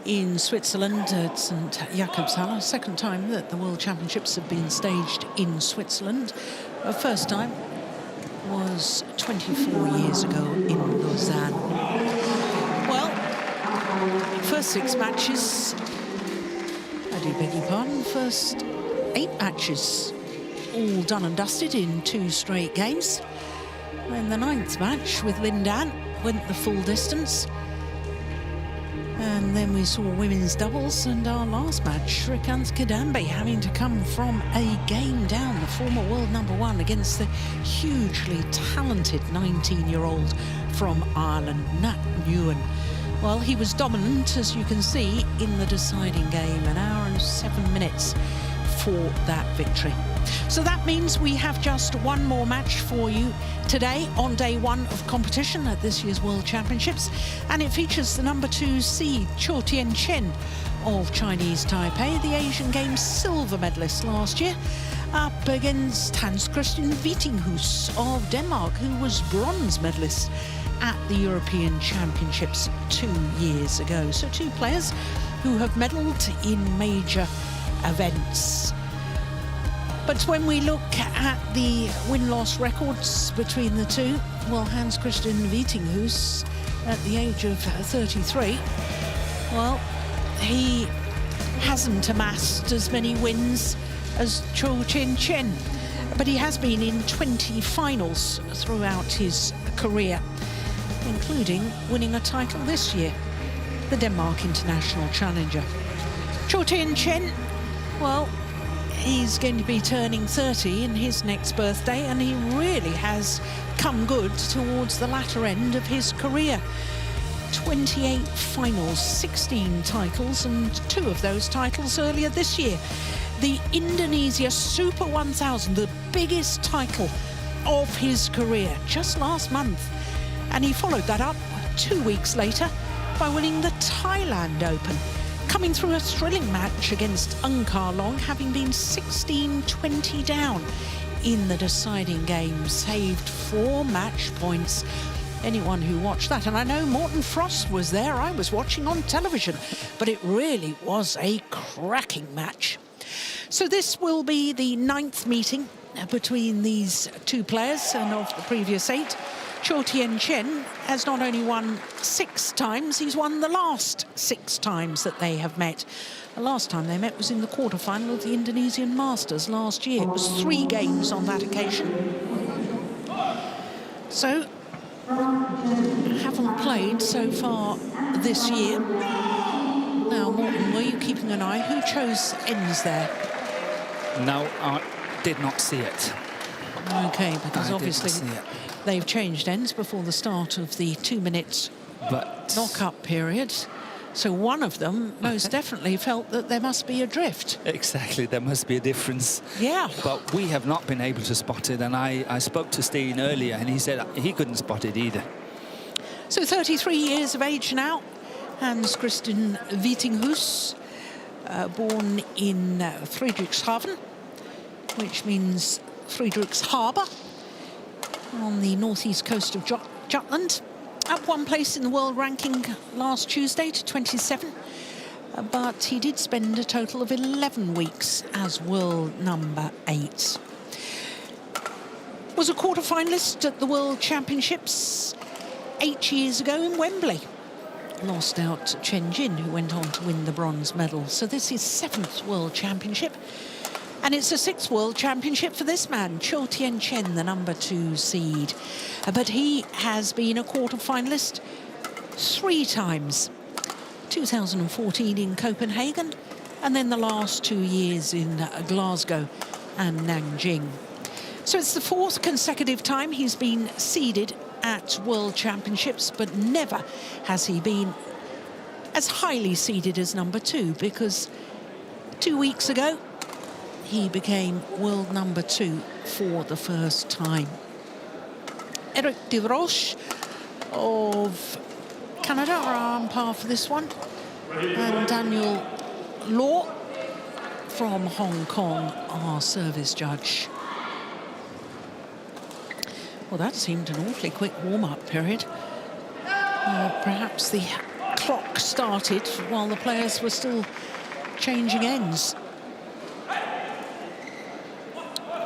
in Switzerland at St. Jakobshalle. Second time that the World Championships have been staged in Switzerland. The first time was 24 years ago in Lausanne. Well, first 6 matches, I do beg your pardon, first 8 matches all done and dusted in 2 straight games. Then the 9th match with Lindan went the full distance. And then we saw women's doubles, and our last match, Shrikant Kidambi having to come from a game down, the former world #1 against the hugely talented 19-year-old from Ireland, Nat Newen. Well, he was dominant, as you can see, in the deciding game, 1 hour and 7 minutes for that victory. So that means we have just one more match for you today on day 1 of competition at this year's World Championships, and it features the #2 seed CHOU Tien Chen of Chinese Taipei, the Asian Games silver medalist last year, up against Hans-Kristian Vittinghus of Denmark, who was bronze medalist at the European Championships 2 years ago. So 2 players who have medalled in major events. But when we look at the win-loss records between the two, well, Hans-Kristian Vittinghus, at the age of 33, well, he hasn't amassed as many wins as CHOU Tien Chen, but he has been in 20 finals throughout his career, including winning a title this year, the Denmark International Challenger. CHOU Tien Chen, well, he's going to be turning 30 in his next birthday, and he really has come good towards the latter end of his career. 28 finals, 16 titles, and 2 of those titles earlier this year. The Indonesia Super 1000, the biggest title of his career, just last month. And he followed that up 2 weeks later by winning the Thailand Open, coming through a thrilling match against Unkar Long, having been 16-20 down in the deciding game, saved 4 match points. Anyone who watched that, and I know Morten Frost was there, I was watching on television, but it really was a cracking match. So this will be the 9th meeting between these 2 players, and of the previous 8. CHOU Tien Chen has not only won 6 times, he's won the last 6 times that they have met. The last time they met was in the quarterfinal of the Indonesian Masters last year. It was 3 games on that occasion. So, haven't played so far this year. Now, Morten, were you keeping an eye? Who chose ends there? No, I did not see it. Okay, because obviously they've changed ends before the start of the 2-minute knock-up period. So one of them most definitely felt that there must be a drift. Exactly, there must be a difference. Yeah. But we have not been able to spot it, and I spoke to Steen earlier, and he said he couldn't spot it either. So 33 years of age now, Hans-Kristian Vittinghus, born in Friedrichshafen, which means Friedrich's Harbour, on the northeast coast of Jutland. Up 1 place in the world ranking last Tuesday to 27, but he did spend a total of 11 weeks as world #8. Was a quarter-finalist at the World Championships 8 years ago in Wembley. Lost out to Chen Jin, who went on to win the bronze medal. So this is 7th World Championship. And it's a 6th World Championship for this man, CHOU Tien Chen, the #2 seed. But he has been a quarter-finalist 3 times. 2014 in Copenhagen, and then the last 2 years in Glasgow and Nanjing. So it's the 4th consecutive time he's been seeded at World Championships, but never has he been as highly seeded as #2, because 2 weeks ago, he became world #2 for the first time. Eric de Roche of Canada are on par for this one, and Daniel Law from Hong Kong, our service judge. Well, that seemed an awfully quick warm-up period. Perhaps the clock started while the players were still changing ends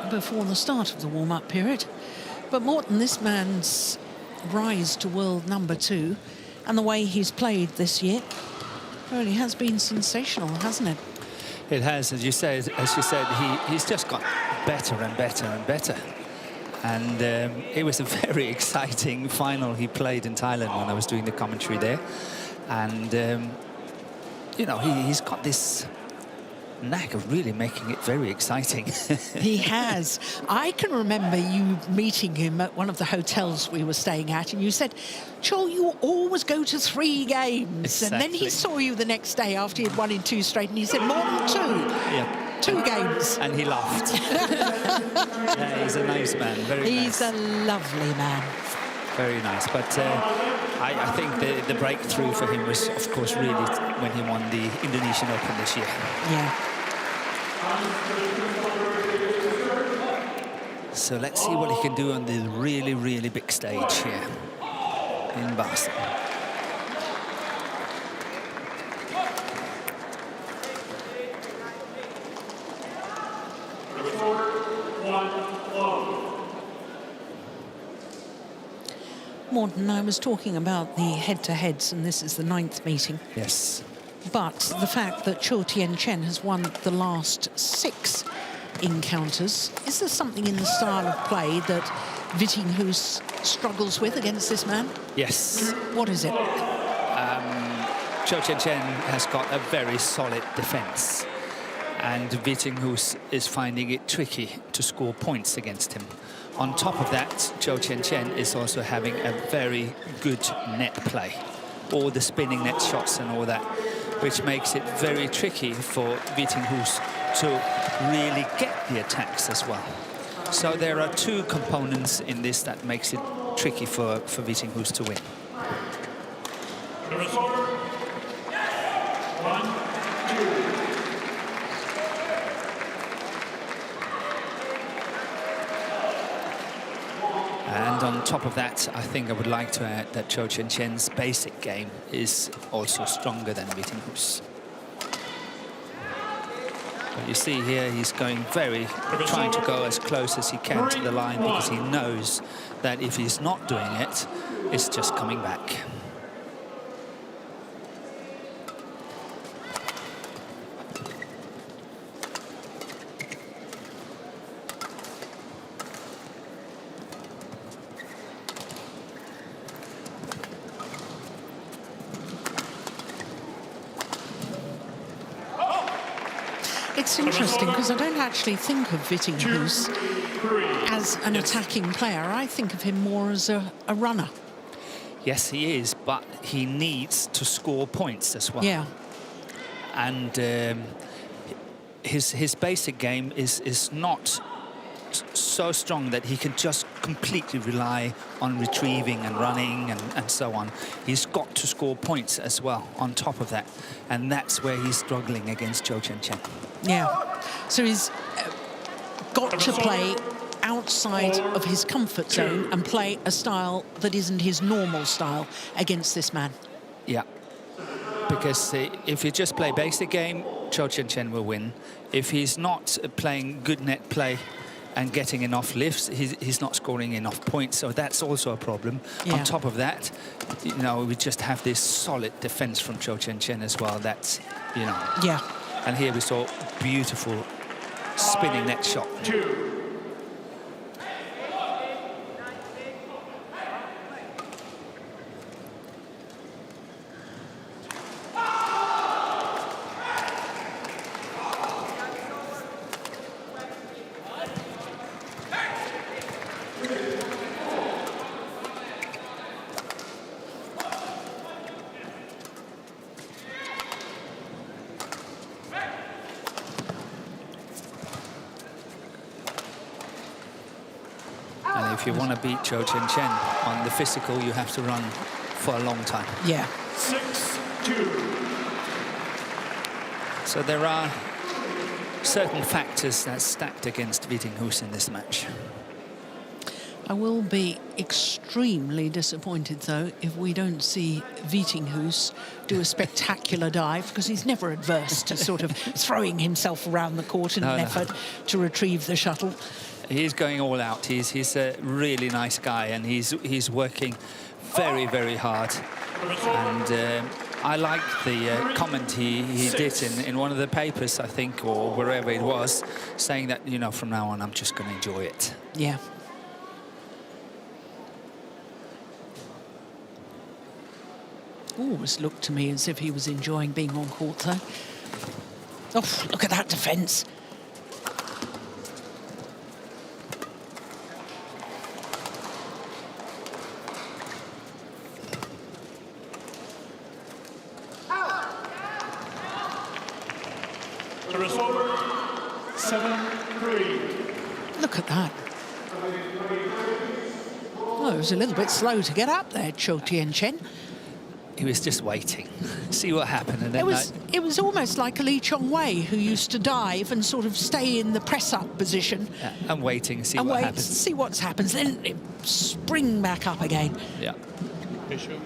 before the start of the warm-up period. But Morten, this man's rise to world number 2 and the way he's played this year really has been sensational, hasn't it? It has, as you said, he's just got better and better and better. And it was a very exciting final he played in Thailand when I was doing the commentary there. And, you know, he's got this knack of really making it very exciting. He has. I can remember you meeting him at one of the hotels we were staying at, and you said, "CHOU, you always go to 3 games." Exactly. And then he saw you the next day after he'd won in 2 straight, and he said, "More than 2. Yeah. 2 games." And he laughed. Yeah, he's a nice man. Very nice. He's a lovely man. Very nice. But I think the breakthrough for him was, of course, really when he won the Indonesian Open this year. Yeah. So let's see what he can do on the really, really big stage here in Boston. Morten, I was talking about the head-to-heads, and this is the 9th meeting. Yes. But the fact that CHOU Tien Chen has won the last 6 encounters, is there something in the style of play that Vittinghus struggles with against this man? Yes. What is it? CHOU Tien Chen has got a very solid defense, and Vittinghus is finding it tricky to score points against him. On top of that, CHOU Tien Chen is also having a very good net play. All the spinning net shots and all that, which makes it very tricky for Vittinghus to really get the attacks as well. So there are 2 components in this that makes it tricky for Vittinghus to win. And on top of that, I think I would like to add that CHOU Tien Chen's basic game is also stronger than Vittinghus. But you see here, he's going trying to go as close as he can to the line, because he knows that if he's not doing it, it's just coming back. It's interesting because I don't actually think of Vittinghus as an attacking player. I think of him more as a runner. Yes, he is, but he needs to score points as well. Yeah. And his basic game is not so strong that he can just completely rely on retrieving and running and so on. He's got to score points as well on top of that, and that's where he's struggling against CHOU Tien Chen. Yeah, so he's got to play outside of his comfort zone and play a style that isn't his normal style against this man. Yeah, because if you just play basic game, CHOU Tien Chen will win. If he's not playing good net play and getting enough lifts, he's not scoring enough points, so that's also a problem. Yeah. On top of that, you know, we just have this solid defense from CHOU Tien Chen as well. That's, you know. Yeah. And here we saw beautiful spinning net shot. If you want to beat CHOU Tien Chen on the physical, you have to run for a long time. Yeah. 6-2. So there are certain factors that stacked against Vittinghus in this match. I will be extremely disappointed, though, if we don't see Vittinghus do a spectacular dive, because he's never adverse to sort of throwing himself around the court in an effort to retrieve the shuttle. He's going all out. He's a really nice guy, and he's working very, very hard. And I like the comment he did in one of the papers, I think, or wherever it was, saying that, you know, from now on, I'm just going to enjoy it. Yeah. Always looked to me as if he was enjoying being on court, though. Oh, look at that defence. Solberg, 7-3. Look at that. Oh, it was a little bit slow to get up there, CHOU Tien Chen. He was just waiting, see what happened. And then it was almost like Lee Chong Wei, who used to dive and sort of stay in the press-up position. Yeah, and waiting, see and what wait, happens. See what happens, then spring back up again. Yeah. Issue.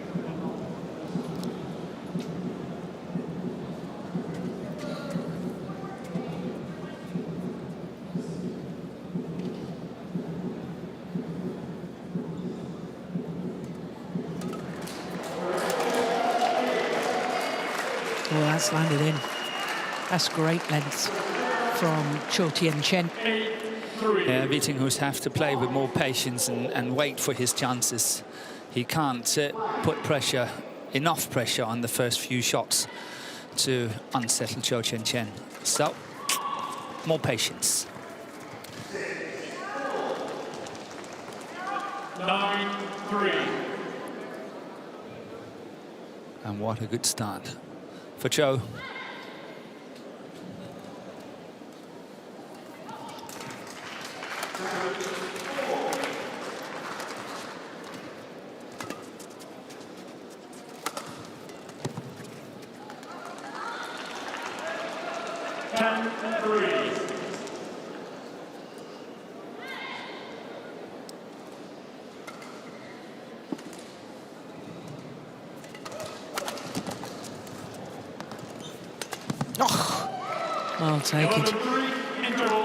Well, that's landed in. That's great length from CHOU Tien Chen. 8-3. Yeah, Vittinghus have to play with more patience and wait for his chances. He can't put pressure, enough pressure on the first few shots to unsettle CHOU Tien Chen. So, more patience. 9-3. And what a good start for CHOU. I'll take it.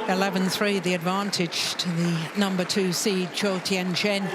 11-3, the advantage to the number 2 seed, CHOU Tien Chen.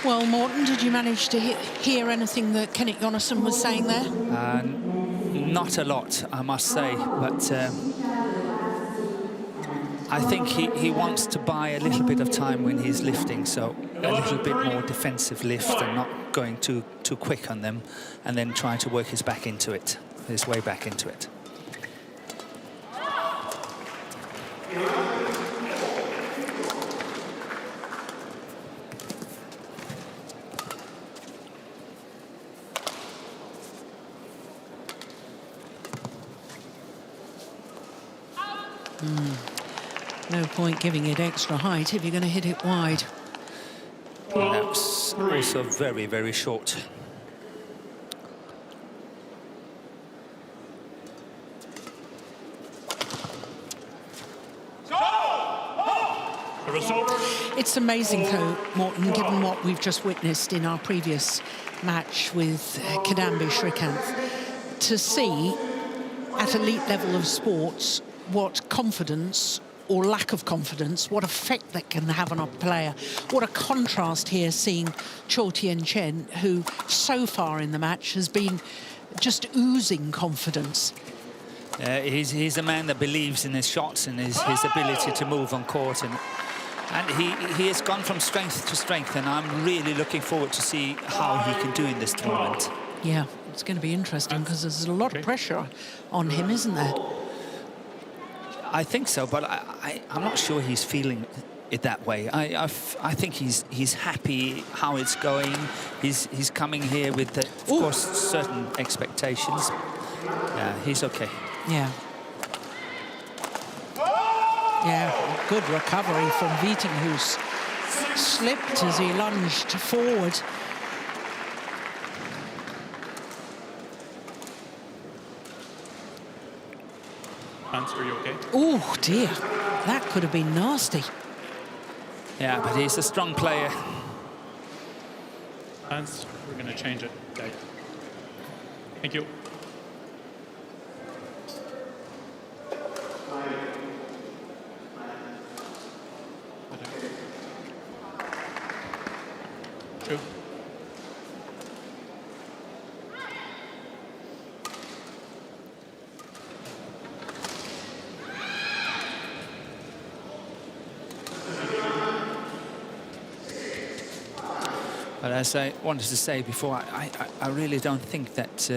Well, Morten, did you manage to hear anything that Kenneth Jonassen was saying there? Not a lot, I must say, but I think he wants to buy a little bit of time when he's lifting, so a little bit more defensive lift and not going too quick on them, and then trying to work his way back into it. No point giving it extra height if you're going to hit it wide. That's also very, very short. It's amazing, though, Morten, given what we've just witnessed in our previous match with Kidambi Srikanth, to see at elite level of sports what confidence or lack of confidence, what effect that can have on a player. What a contrast here, seeing CHOU Tien Chen, who so far in the match has been just oozing confidence. He's a man that believes in his shots and his ability to move on court, and And he has gone from strength to strength, and I'm really looking forward to see how he can do in this tournament. Yeah, it's going to be interesting because there's a lot of pressure on him, isn't there? I think so, but I'm not sure he's feeling it that way. I think he's happy how it's going. He's coming here with, of course, certain expectations. Yeah, he's okay. Yeah. Yeah, good recovery from Vittinghus. Slipped as he lunged forward. Hans, are you okay? Oh, dear. That could have been nasty. Yeah, but he's a strong player. Hans, we're going to change it. Okay. Thank you. True. But as I wanted to say before, I really don't think that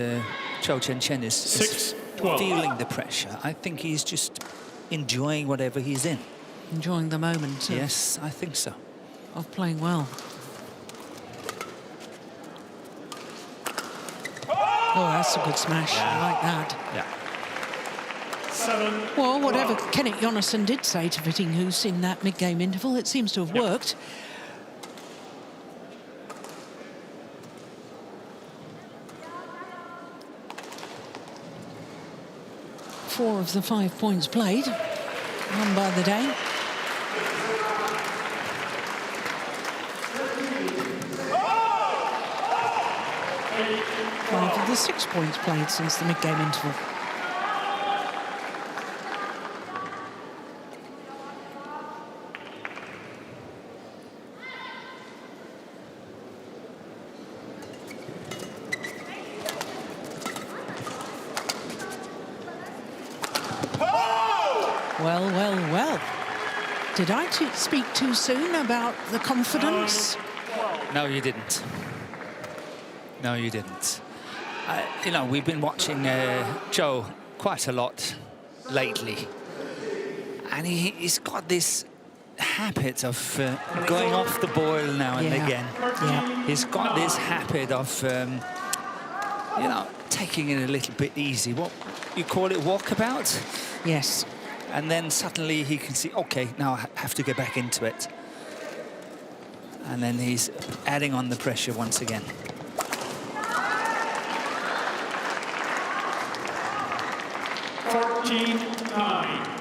CHOU Tien Chen is feeling the pressure. I think he's just enjoying whatever he's in. Enjoying the moment. Yes, I think so. Of playing well. Oh, that's a good smash. I like that. Yeah. 7. Well, whatever Kenneth Jonassen did say to Vittinghus in that mid-game interval, it seems to have worked. Four of the 5 points played, won by the Dane. Five of the 6 points played since the mid-game interval. Well, well, well. Did I speak too soon about the confidence? No, you didn't. No, you didn't. You know, we've been watching Joe quite a lot lately. And he's got this habit of going off the boil now and again. Yeah. He's got this habit of, you know, taking it a little bit easy. What you call it, walkabout? Yes. And then suddenly he can see, okay, now I have to get back into it. And then he's adding on the pressure once again. 14-9.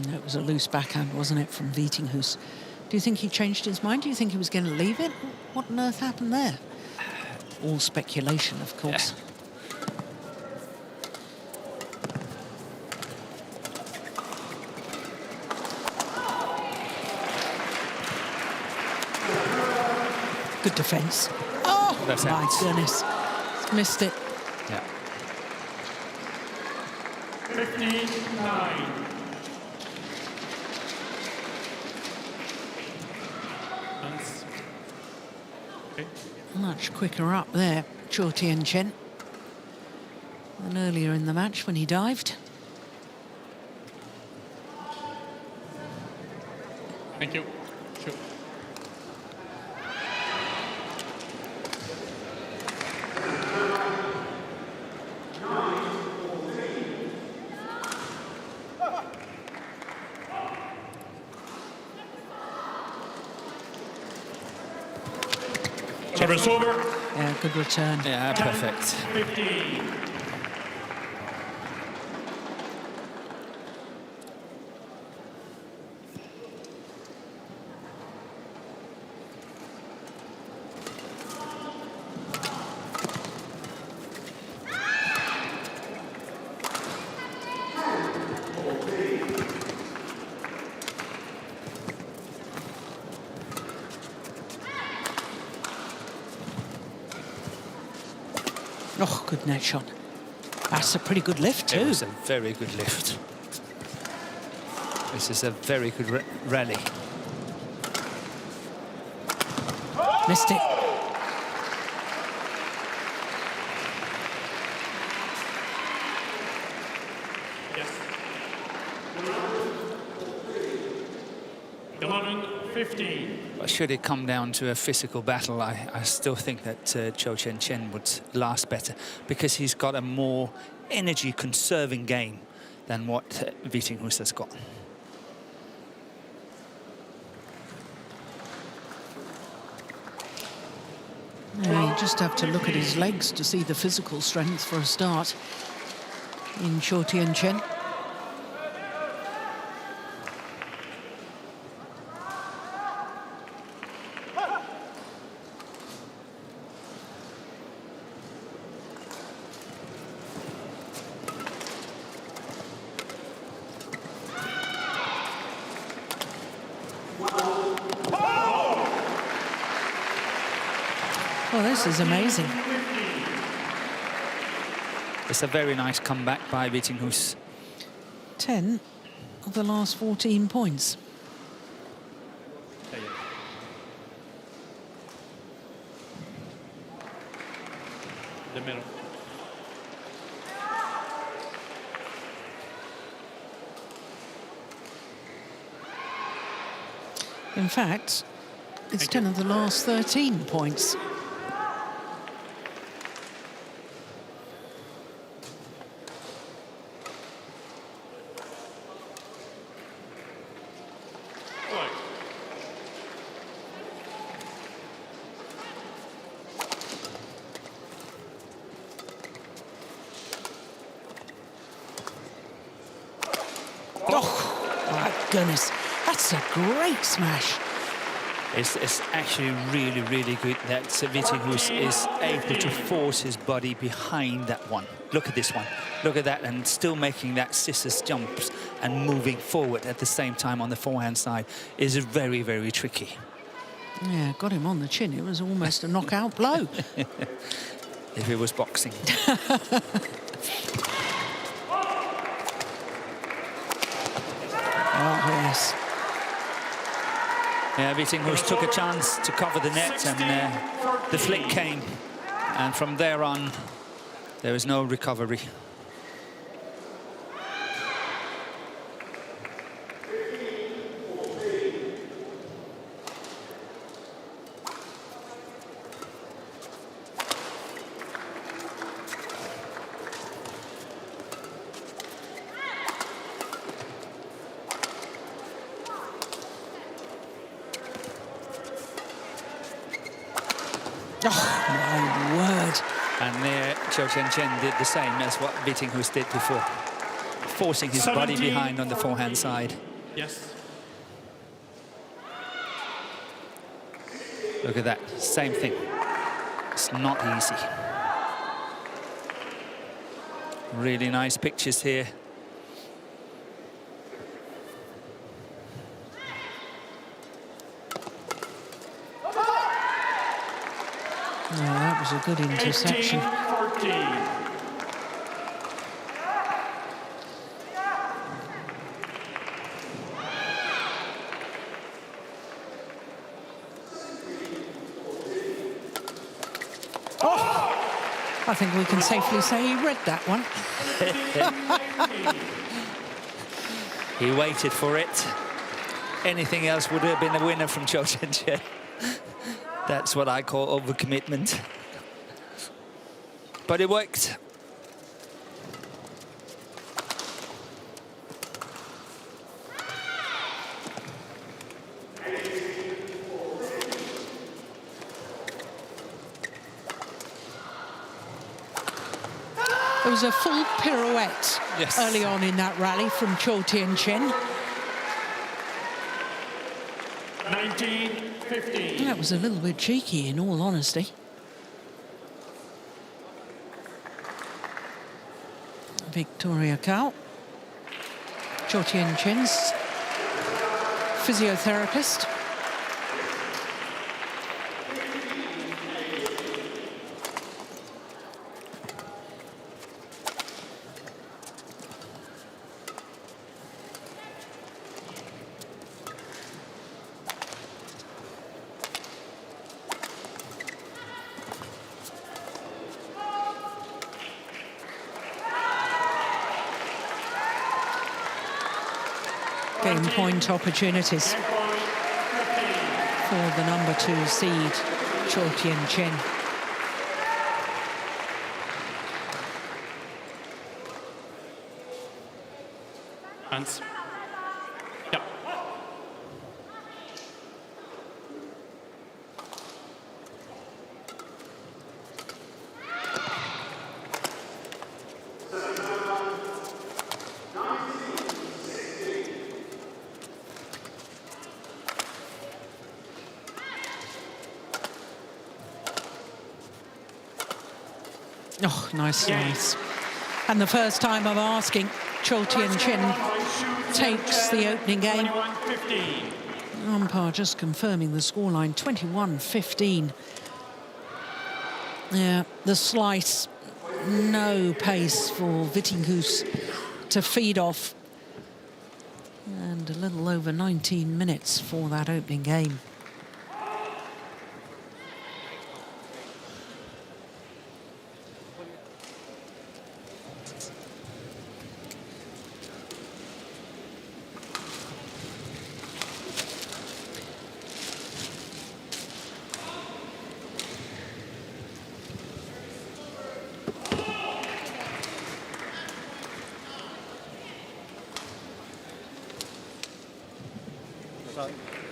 That was a loose backhand, wasn't it, from Vittinghus? Do you think he changed his mind? Do you think he was going to leave it? What on earth happened there? All speculation, of course. Yeah. Good defence. Oh, That's my out. goodness. Missed it. Yeah. 15-9. Hans. Okay. Much quicker up there, CHOU Tien Chen, than earlier in the match when he dived. Thank you. Sure. Service over. Yeah, good return. Yeah, perfect. 15. Oh, good net shot. That's a pretty good lift too. It was a very good lift. This is a very good rally. Missed it. Yes. 11-15. But should it come down to a physical battle, I still think that CHOU Tien Chen would last better, because he's got a more energy-conserving game than what Vittinghus has got. Yeah, you just have to look at his legs to see the physical strength for a start in CHOU Tien Chen. Well, this is amazing. It's a very nice comeback by Vittinghus. 10 of the last 14 points. The middle. In fact, it's 10 of the last 13 points. Oh, my goodness. That's a great smash. It's actually really, really good that Vittinghus is able to force his body behind that one. Look at this one. Look at that, and still making that scissors jumps and moving forward at the same time on the forehand side is very, very tricky. Yeah, got him on the chin. It was almost a knockout blow. If it was boxing. Oh, yes. Yeah, Vittinghus took a chance to cover the net, and the flick came. And from there on, there was no recovery. Oh, my word. And there, CHOU Tien Chen did the same as what Vittinghus did before, forcing his body behind on the forehand side. Yes. Look at that, same thing. It's not easy. Really nice pictures here. Oh, that was a good interception. 18-14. I think we can safely say he read that one. He waited for it. Anything else would have been a winner from CHOU Tien Chen. That's what I call overcommitment. But it worked. There was a full pirouette Yes. early on in that rally from CHOU Tien Chen. 19-15. That was a little bit cheeky, in all honesty. Victoria Cao, CHOU Tien Chen's physiotherapist. game point opportunities for the number 2 seed, CHOU Tien Chen. Hans. Yep. Oh, nice slice. And the first time of asking, CHOU Tien Chen takes the opening game. Umpire just confirming the scoreline, 21-15. Yeah, the slice, no pace for Vittinghus to feed off. And a little over 19 minutes for that opening game.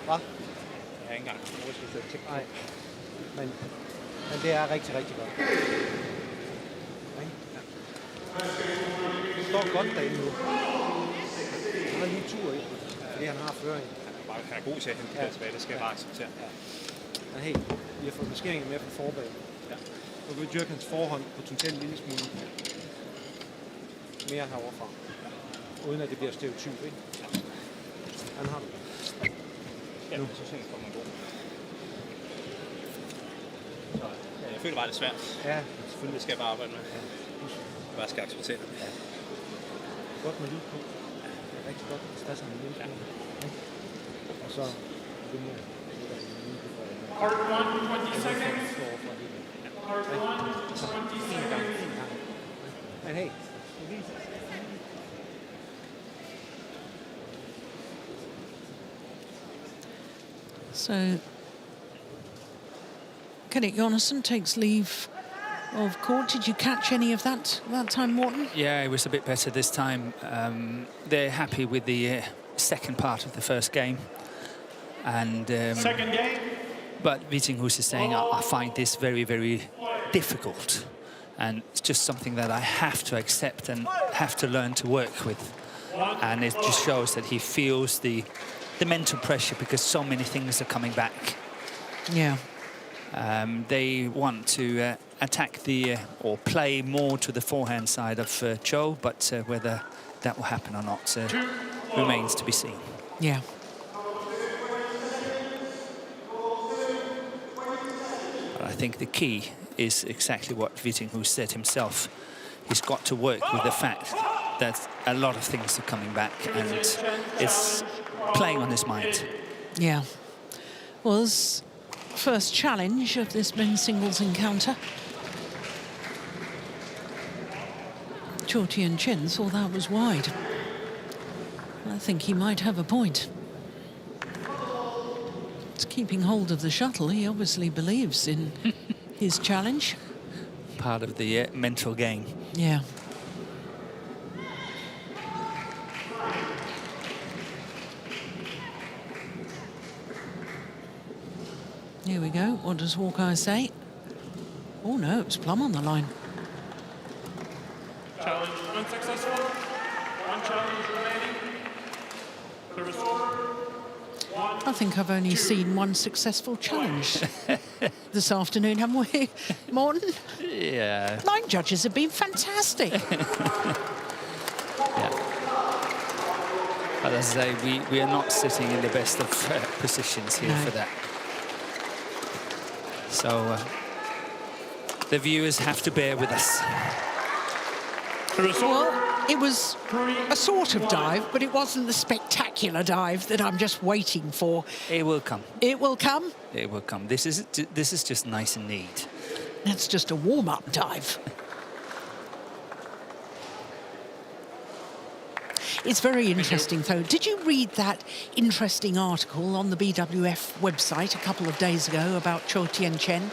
Hvad? Jeg har ikke engang Nej, men det er rigtig, rigtig godt. Det står godt derinde nu. Han har lige tur i, fordi han har føring. Han er god til at hente det tilbage, det skal jeg bare acceptere. Men hey, vi har fået beskæringer med fra forbanen. Nu kan vi dyrke hans forhånd potentielt en lille smule mere heroverfra. Uden at det bliver stereotyp, ikke? Han har det. Ja, nu så synes jeg, god. Så, jeg føler bare, det er svært. Ja, selvfølgelig skal jeg bare arbejde med. Ja. Jeg bare skal acceptere det. Ja. Godt med lyd på. Det er rigtig godt, hvis der er sådan en lille smule. Ja. Og så det med Part 1, 20 seconds. Part 1, 20 seconds. Men hey, So Kenneth Jonassen takes leave of court. Did you catch any of that time, Morten? Yeah, it was a bit better this time. They're happy with the second part of the first game. And Second game. but Vittinghus is saying, I find this very, very difficult. And it's just something that I have to accept and have to learn to work with. And it just shows that he feels the mental pressure because so many things are coming back. Yeah. They want to attack or play more to the forehand side of CHOU, but whether that will happen or not remains to be seen. Yeah. But I think the key is exactly what Vittinghus said himself. He's got to work with the fact that a lot of things are coming back and it's playing on his mind. Yeah. Was first challenge of this men's singles encounter. CHOU Tien Chen thought that was wide. I think he might have a point. It's keeping hold of the shuttle. He obviously believes in his challenge. Part of the mental game. Yeah. Here we go. What does Hawkeye say? Oh no, it's plumb on the line. Challenge unsuccessful. One challenge remaining. Service over. I think I've only seen one successful challenge this afternoon, haven't we, Morten? Yeah. Line judges have been fantastic. Yeah. But as I say, we are not sitting in the best of positions here for that. So the viewers have to bear with us. Well, it was a sort of dive, but it wasn't the spectacular dive that I'm just waiting for. It will come. It will come? It will come. This is just nice and neat. That's just a warm-up dive. It's very interesting, though. Did you read that interesting article on the BWF website a couple of days ago about CHOU Tien Chen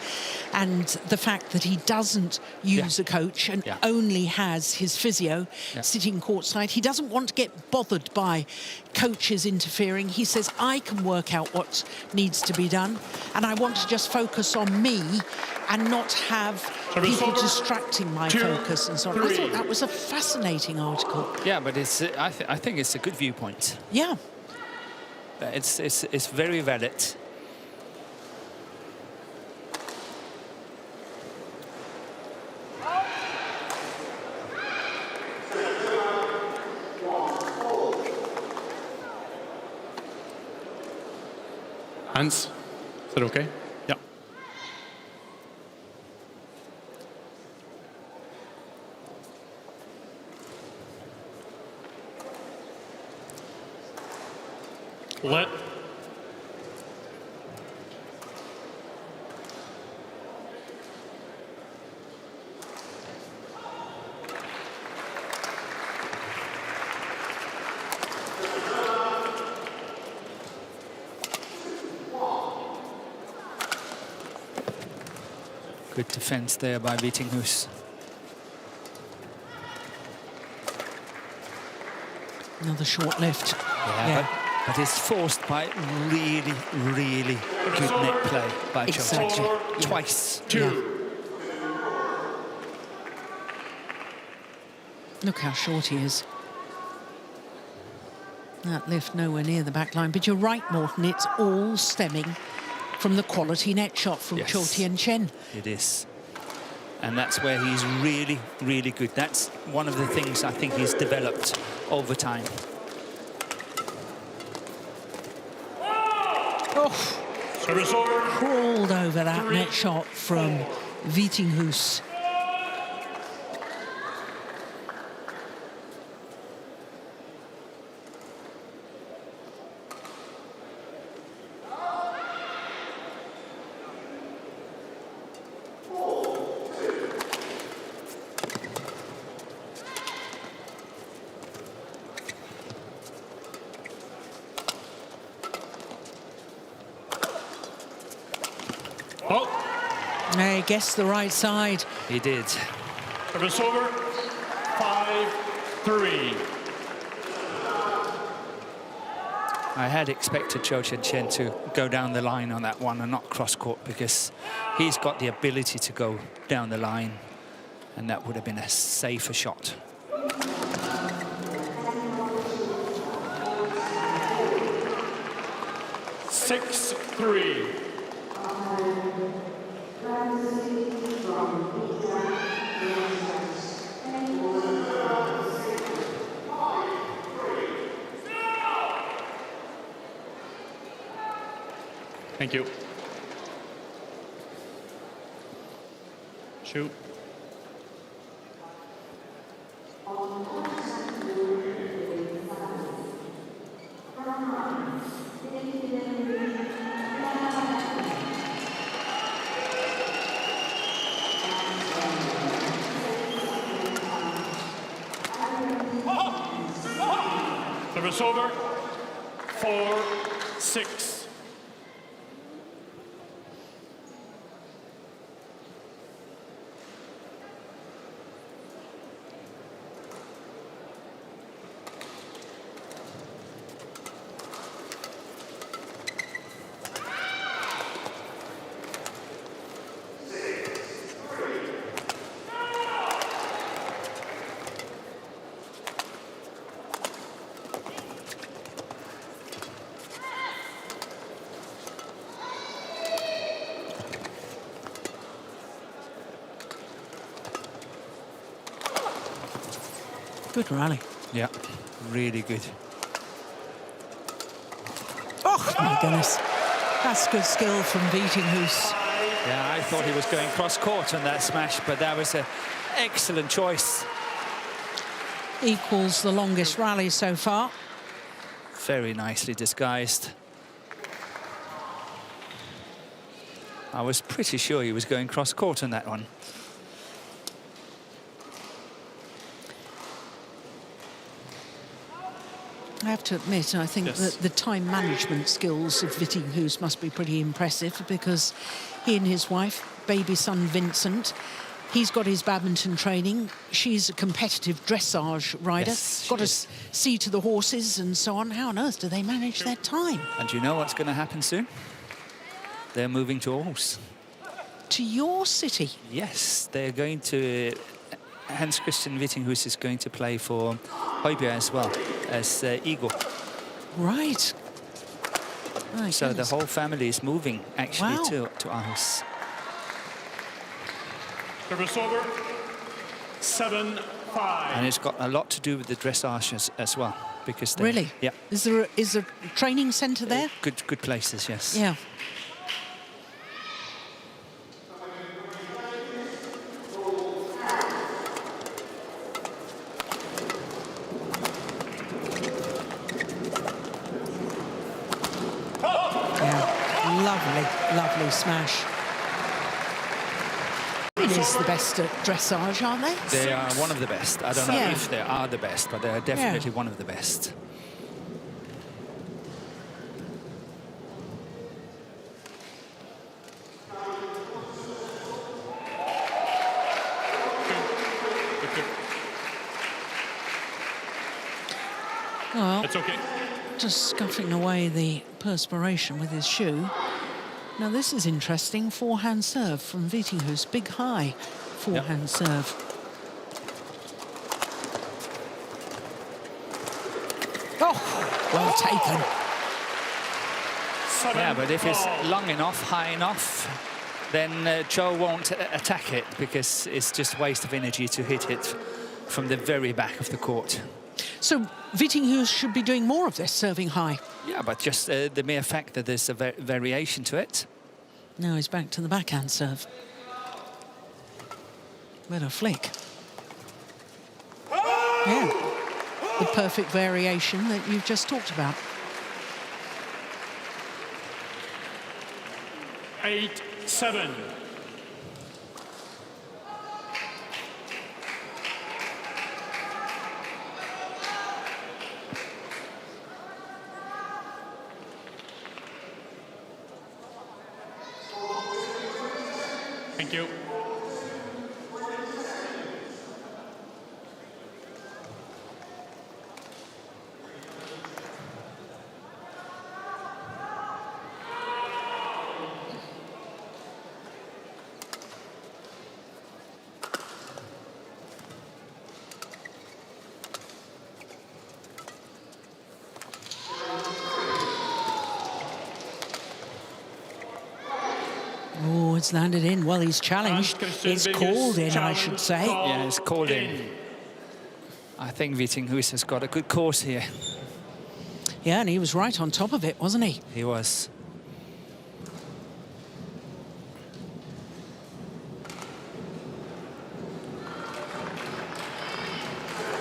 and the fact that he doesn't use a coach and only has his physio sitting courtside? He doesn't want to get bothered by coaches interfering. He says, I can work out what needs to be done, and I want to just focus on me and not have people distracting my focus and so on. I thought that was a fascinating article. Yeah, but it's I think it's a good viewpoint. Yeah. It's very valid. Hans, is that okay? Yeah. Let. Good defense there by Vittinghus. Another short lift. But it's forced by really, really good net play by CHOU Tien Chen. Twice. Look how short he is. That lift nowhere near the back line. But you're right, Morten, it's all stemming from the quality net shot from CHOU Tien Chen. It is. And that's where he's really, really good. That's one of the things I think he's developed over time. Crawled over that net shot from Vittinghus. He guessed the right side. He did. Service over, 5-3. I had expected CHOU Tien Chen to go down the line on that one and not cross court, because he's got the ability to go down the line, and that would have been a safer shot. Six, 3. Thank you. Shoot. Service over, 4-6. Good rally. Yeah, really good. Oh, my goodness. That's good skill from Vittinghus. Yeah, I thought he was going cross-court on that smash, but that was an excellent choice. Equals the longest rally so far. Very nicely disguised. I was pretty sure he was going cross-court on that one. I have to admit, I think Yes. that the time management skills of Vittinghus must be pretty impressive, because he and his wife, baby son Vincent, he's got his badminton training. She's a competitive dressage rider. Yes, got she to is. see to the horses and so on. How on earth do they manage their time? And you know what's going to happen soon? They're moving to Aarhus. To your city? Yes, they're going to... Hans-Kristian Vittinghus is going to play for Højbjerg as well as Igor. Right. My So goodness. the whole family is moving actually Wow. to Aarhus. Service over. 7-5. And it's got a lot to do with the dressage as well, because they, Really? yeah, Is there a training centre there? good places, yes. Yeah. Yeah. Lovely, lovely smash. It is the best at dressage, aren't they? They are one of the best. I don't know Yeah. if they are the best, but they are definitely one of the best. Well, It's okay. just scuffing away the perspiration with his shoe. Now this is interesting. Forehand serve from Vittinghus. Big high forehand serve. Oh, well taken. Yeah, but if it's long enough, high enough, then CHOU won't attack it, because it's just waste of energy to hit it from the very back of the court. So Vittinghus should be doing more of this, serving high. Yeah, but just the mere fact that there's a variation to it. Now he's back to the backhand serve. What a flick. Yeah, the perfect variation that you've just talked about. 8-7. Thank you. Oh, it's landed in. Well, he's challenged. Hans-Kristian It's called in, I challenge should say. call Yeah, it's called in. I think Vittinghus has got a good course here. Yeah, and he was right on top of it, wasn't he? He was.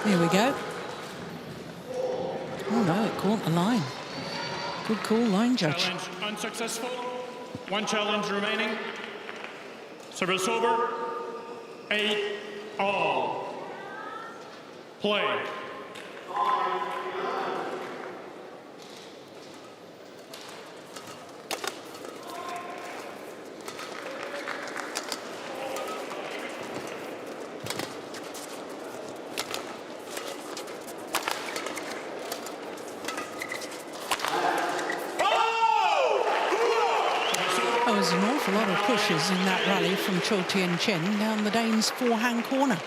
Here we go. Oh, no, it caught the line. Good call, line judge. Challenge unsuccessful. One challenge remaining. Service over. 8-all. Play. There was an awful lot of pushes in that rally from CHOU Tien Chen down the Danes' forehand corner.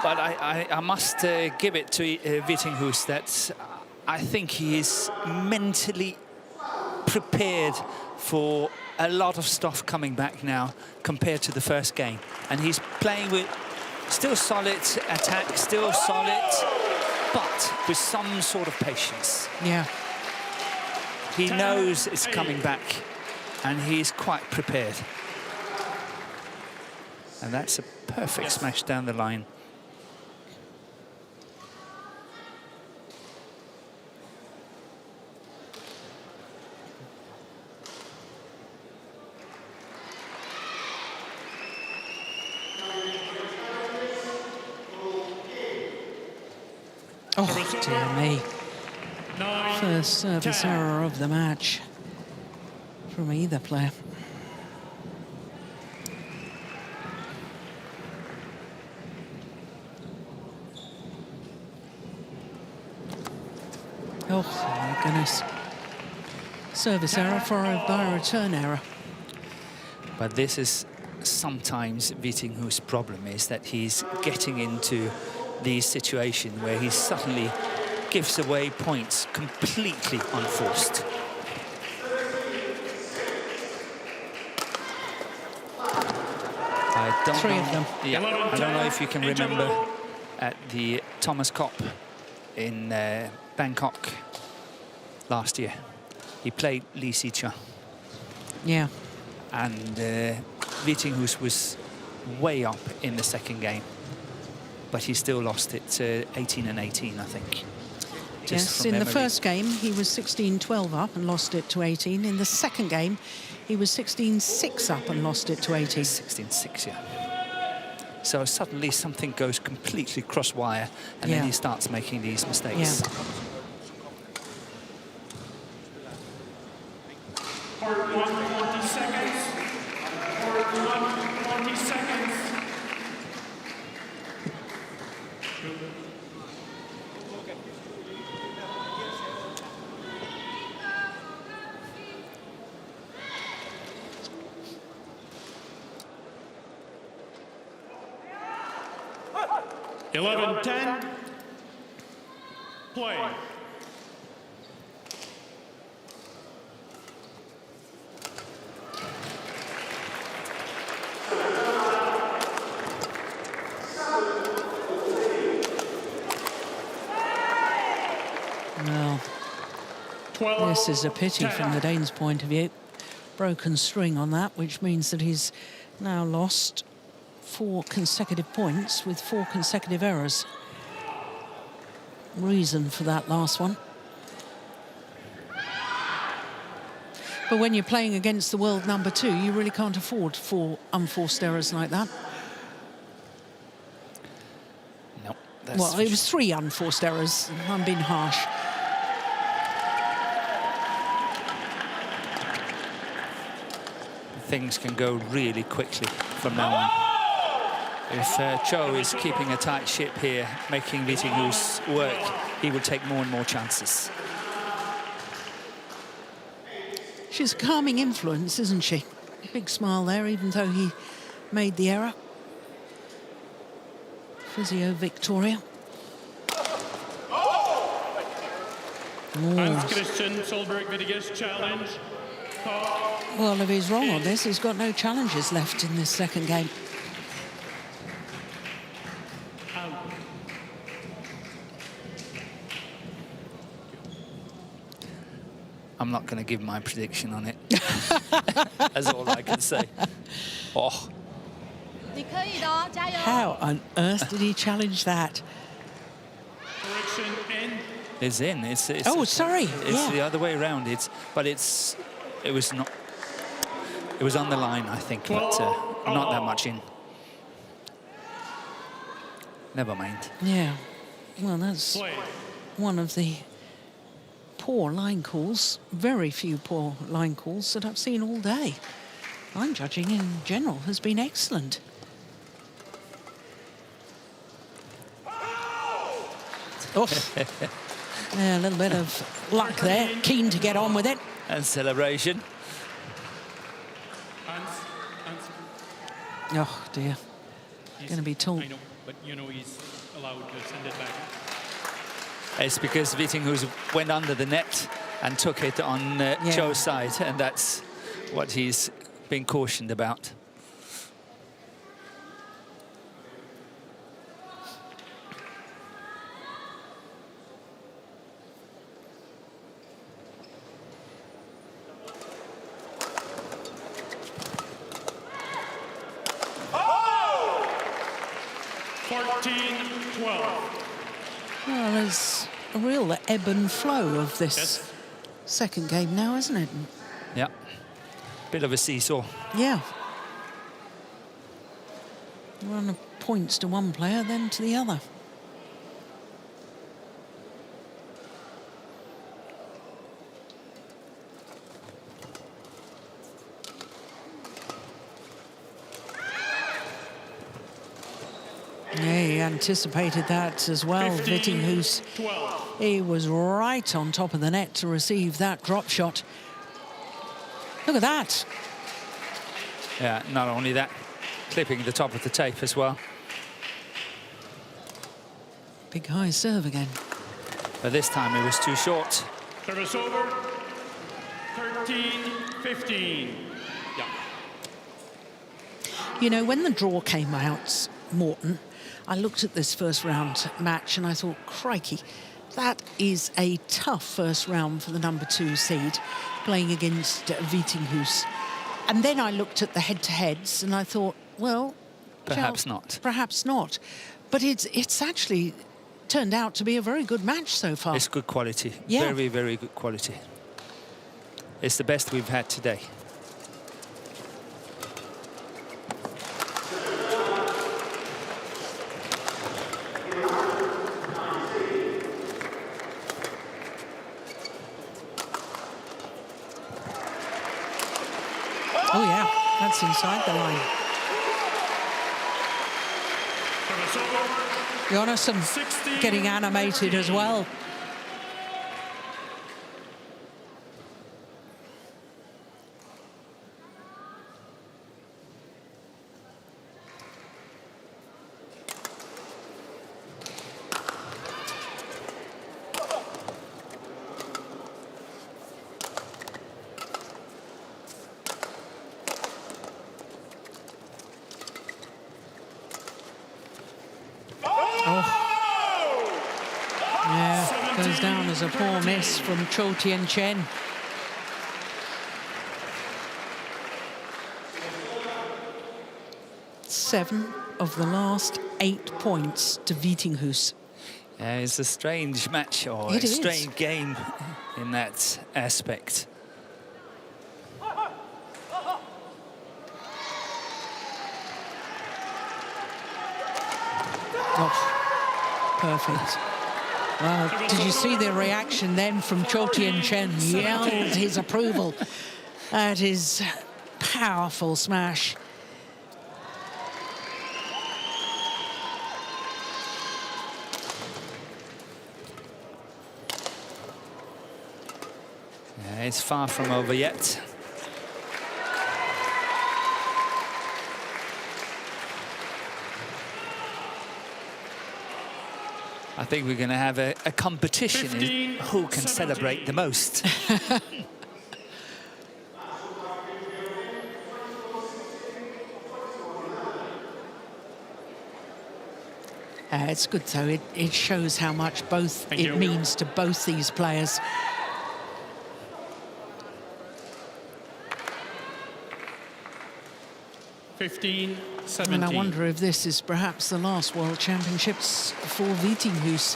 But I must give it to Vittinghus that I think he is mentally prepared for a lot of stuff coming back now compared to the first game. And he's playing with still solid attack, still solid, but with some sort of patience. Yeah. He knows it's coming back, and he's quite prepared. And that's a perfect smash down the line. Oh, dear me. 9, First service 10. error of the match from either player. Oh, my goodness. Service error followed by a return error. But this is sometimes Vittinghus' problem, is that he's getting into these situations where he suddenly gives away points completely unforced. I don't Three know, of them. Yeah, I don't know if you can remember at the Thomas Cup in Bangkok last year. He played Lee Si-Chia. Yeah. And Vittinghus was way up in the second game, but he still lost it 18 and 18, I think. Yes, in the first game, he was 16-12 up and lost it to 18. In the second game, he was 16-6 up and lost it to 18. 16-6, yeah. So suddenly something goes completely cross-wire, and then he starts making these mistakes. Yeah. Part 1, 20 seconds. Part 1, 20 seconds. Eleven, 10. Play. Well, 12, this is a pity 10. from the Danes' point of view. Broken string on that, which means that he's now lost 4 consecutive points with 4 consecutive errors. Reason for that last one. But when you're playing against the world number 2, you really can't afford 4 unforced errors like that. No, that's Well, it was 3 unforced errors. I'm being harsh. Things can go really quickly from now on. If CHOU is keeping a tight ship here, making Vittinghus work, he will take more and more chances. She's a calming influence, isn't she? Big smile there, even though he made the error. Physio Victoria. Hans-Kristian Solberg VITTINGHUS challenge. Well, if he's wrong on this, he's got no challenges left in this second game. I'm not going to give my prediction on it. That's all I can say. Oh, How on earth did he challenge that? Correction in. it's in. Oh, sorry. It's Yeah. the other way around. It was not. It was on the line, I think, but not that much in. Never mind. Yeah. Well, that's Play. one of the poor line calls, very few poor line calls that I've seen all day. Line judging in general has been excellent. Oof. Yeah, a little bit of luck there. Keen to get on with it. And celebration. Oh, dear. Going to be tall. I know, but you know he's allowed to send it back. It's because Vittinghus went under the net and took it on CHOU's side, and that's what he's been cautioned about. Well, there's a real ebb and flow of this Yes. second game now, isn't it? Yeah, bit of a seesaw. Yeah. Run of points to one player, then to the other. Yeah, he anticipated that as well, Vittinghus. 12. He was right on top of the net to receive that drop shot. Look at that. Yeah, not only that, clipping the top of the tape as well. Big high serve again. But this time it was too short. Service over. 13-15. Yeah. You know, when the draw came out, Morten, I looked at this first round match and I thought, crikey, that is a tough first round for the #2 seed playing against Vittinghus. And then I looked at the head-to-heads and I thought, well, Perhaps not. Perhaps not. But it's actually turned out to be a very good match so far. It's good quality. Yeah. Very, very good quality. It's the best we've had today. Oh, yeah, that's inside the line. Service over. Jonasson 16. getting animated as well. Yeah, goes down as a poor miss from CHOU Tien Chen. Seven of the last 8 points to Vittinghus. Yeah, it's a strange match or It a is. strange game in that aspect. Oh, perfect. Well, did you see the reaction then from CHOU Tien Chen? Yelled his approval at his powerful smash. Yeah, it's far from over yet. I think we're going to have a competition in who can celebrate the most. It's good though. It shows how much both it means to both these players. $15-17. And I wonder if this is perhaps the last World Championships for Vittinghus.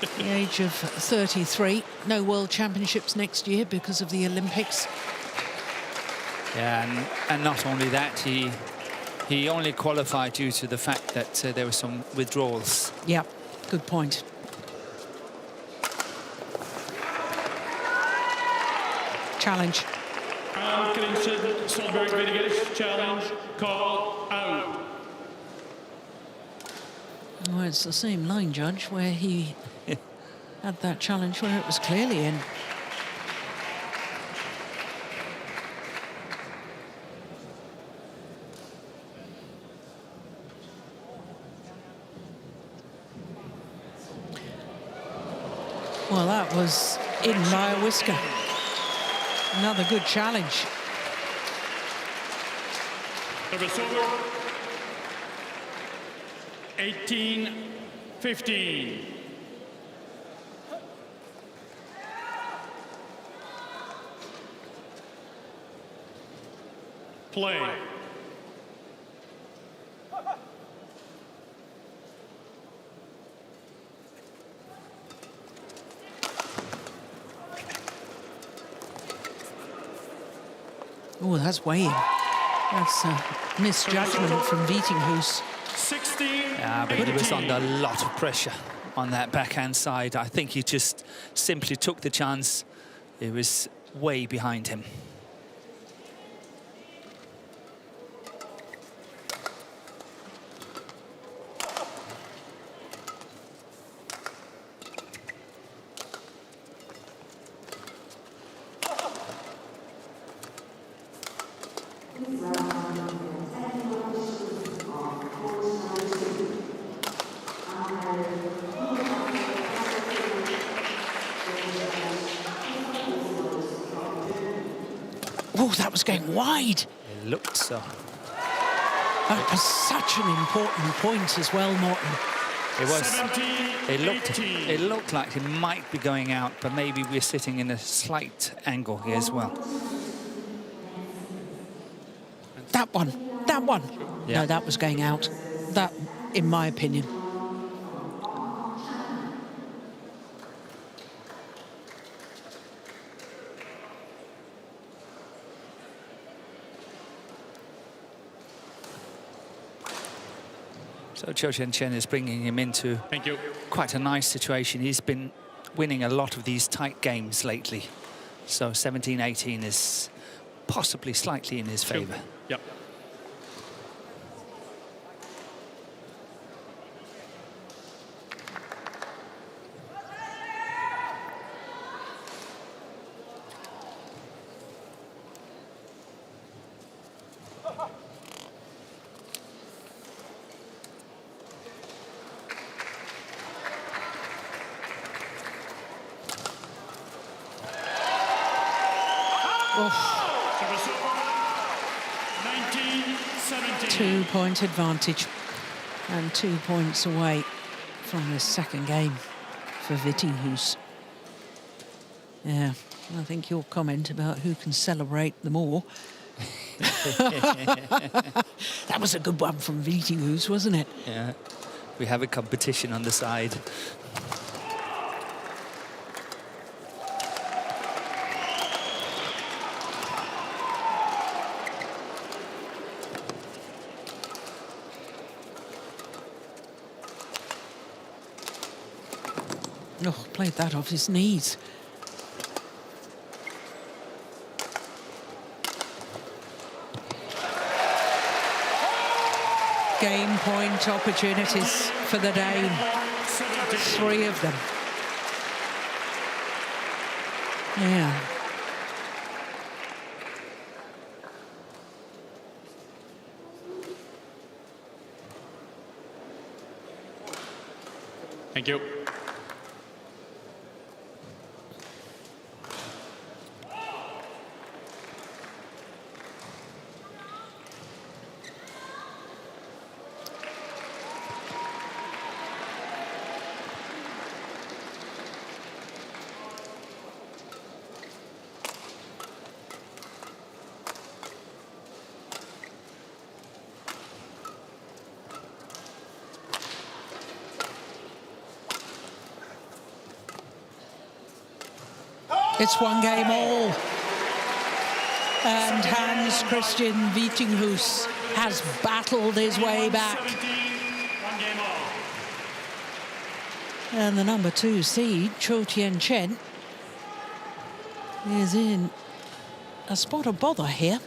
At the age of 33, no World Championships next year because of the Olympics. Yeah, and not only that, he only qualified due to the fact that there were some withdrawals. Yeah, good point. Challenge. Hans-Kristian Solberg VITTINGHUS challenge call out. Well, it's the same line judge where he had that challenge where it was clearly in. Well, that was in by a whisker. Another good challenge. Service over. 18-15. Play. Oh, that's weighing. That's a misjudgment from Vittinghus. 16. Yeah, but he was under a lot of pressure on that backhand side. I think he just simply took the chance. It was way behind him. Oh, that was going wide. It looked so. That was such an important point as well, Morten. It was. 17-18. It looked like it might be going out, but maybe we're sitting in a slight angle here as well. That one. Yeah. No, that was going out. That, in my opinion. So CHOU Tien Chen is bringing him into Thank you. quite a nice situation. He's been winning a lot of these tight games lately. So 17-18 is possibly slightly in his favour. Yep. Service over. 19-17. 2-point advantage and 2 points away from this second game for Vittinghus. Yeah, I think your comment about who can celebrate the more. That was a good one from Vittinghus, wasn't it? Yeah, we have a competition on the side. Oh, played that off his knees. Game point opportunities for the Dane. 3 of them. Yeah. Thank you. It's 1 game all. And Hans-Kristian Vittinghus has battled his way back. 17, 1 game all. And the number 2 seed, CHOU Tien Chen, is in a spot of bother here.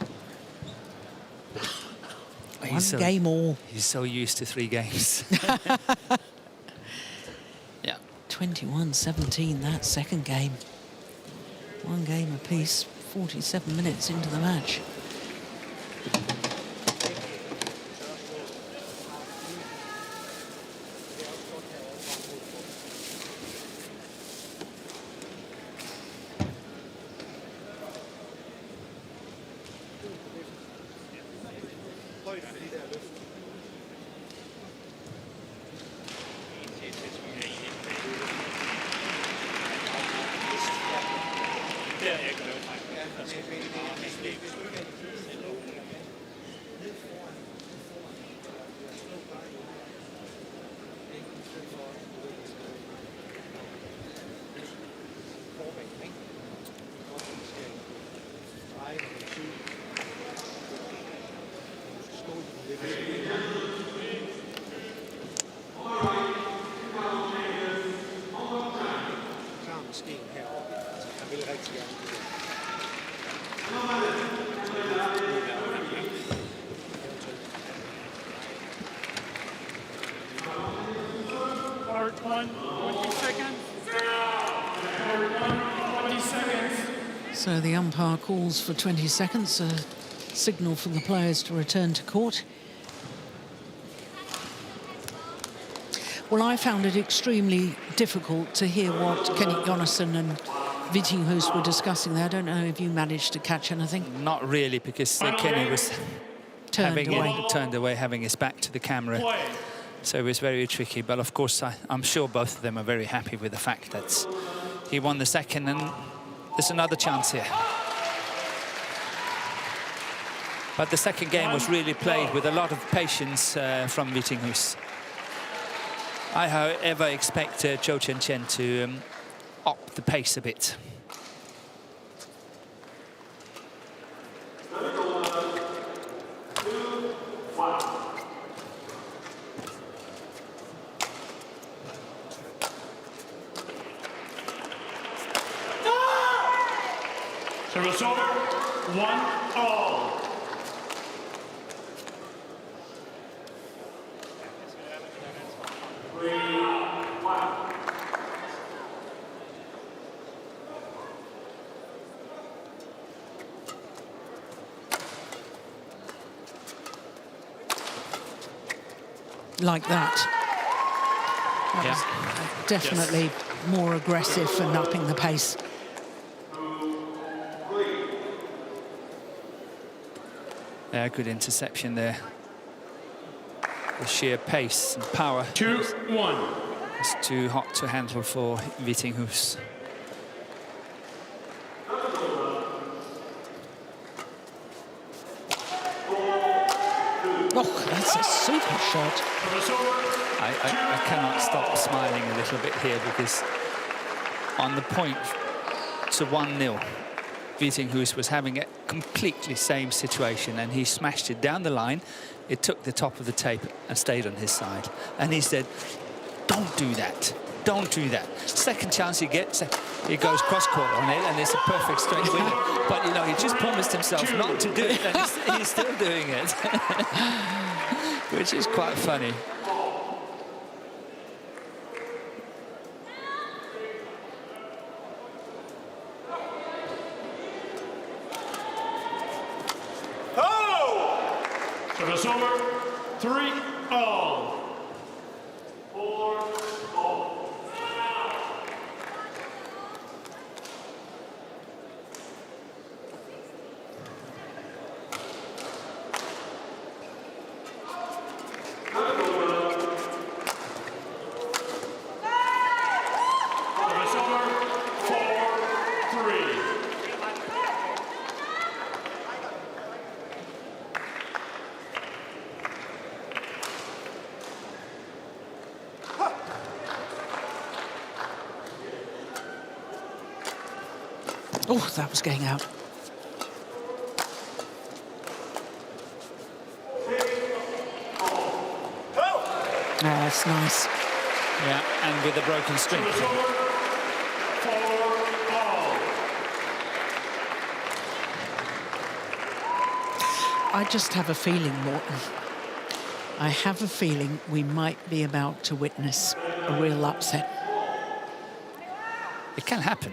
One game all. He's so used to 3 games. Yeah. 21-17, that second game. 1 game apiece, 47 minutes into the match. Part 1, 20 seconds. Part 1, 20 seconds. So the umpire calls for 20 seconds, a signal for the players to return to court. Well, I found it extremely difficult to hear what Kenny Jonassen and Vittinghus were discussing there. I don't know if you managed to catch anything. Not really, because Kenny was Turned away, having his back to the camera. Play. So it was very tricky. But of course, I'm sure both of them are very happy with the fact that he won the second, and there's another chance here. But the second game was really played with a lot of patience from Vittinghus. I, however, expect CHOU Tien Chen to up the pace a bit. Service over, 1-all. Like that. That was definitely more aggressive and upping the pace. Yeah, good interception there. The sheer pace and power 2-1. is too hot to handle for Vittinghus. Oh, that's a super shot. I cannot stop smiling a little bit here, because on the point to 1-0, Vittinghus was having a completely same situation, and he smashed it down the line. It took the top of the tape and stayed on his side. And he said, don't do that. Don't do that. Second chance he gets, he goes cross-court on it, and it's a perfect straight winner. But, you know, he just promised himself not to do it, and he's still doing it. Which is quite funny. Service over, 3-all. 4-all. Service over, 4-3. Oh, that was going out. That's nice. Yeah, and with a broken string. Service over, 4-all. I just have a feeling, Morten. I have a feeling we might be about to witness a real upset. It can happen.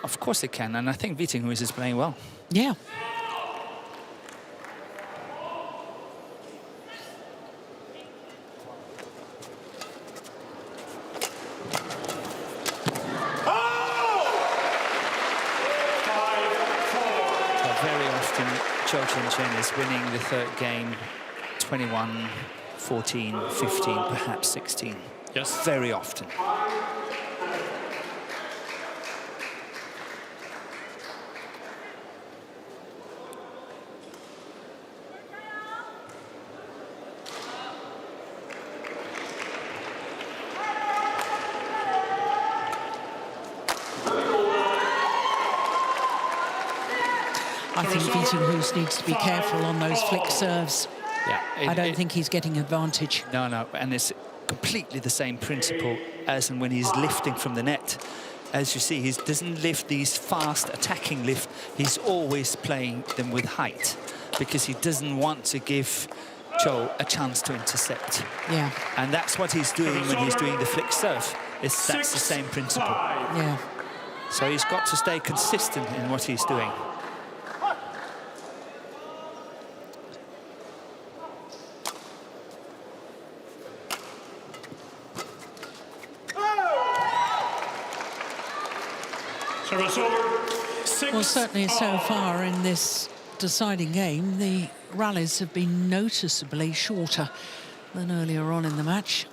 Of course it can, and I think Vittinghus is playing well. Yeah. But very often, CHOU Tien Chen is winning the third game 21, 14, 15, perhaps 16. Yes. Very often. I think Vittinghus needs to be careful on those flick serves. Yeah, I don't think he's getting advantage. No, and it's completely the same principle as when he's lifting from the net. As you see, he doesn't lift these fast attacking lift. He's always playing them with height, because he doesn't want to give CHOU a chance to intercept. Yeah. And that's what he's doing when he's doing the flick serve. That's the same principle. Yeah. So he's got to stay consistent in what he's doing. Service over. 6. Well, certainly so far in this deciding game, the rallies have been noticeably shorter than earlier on in the match.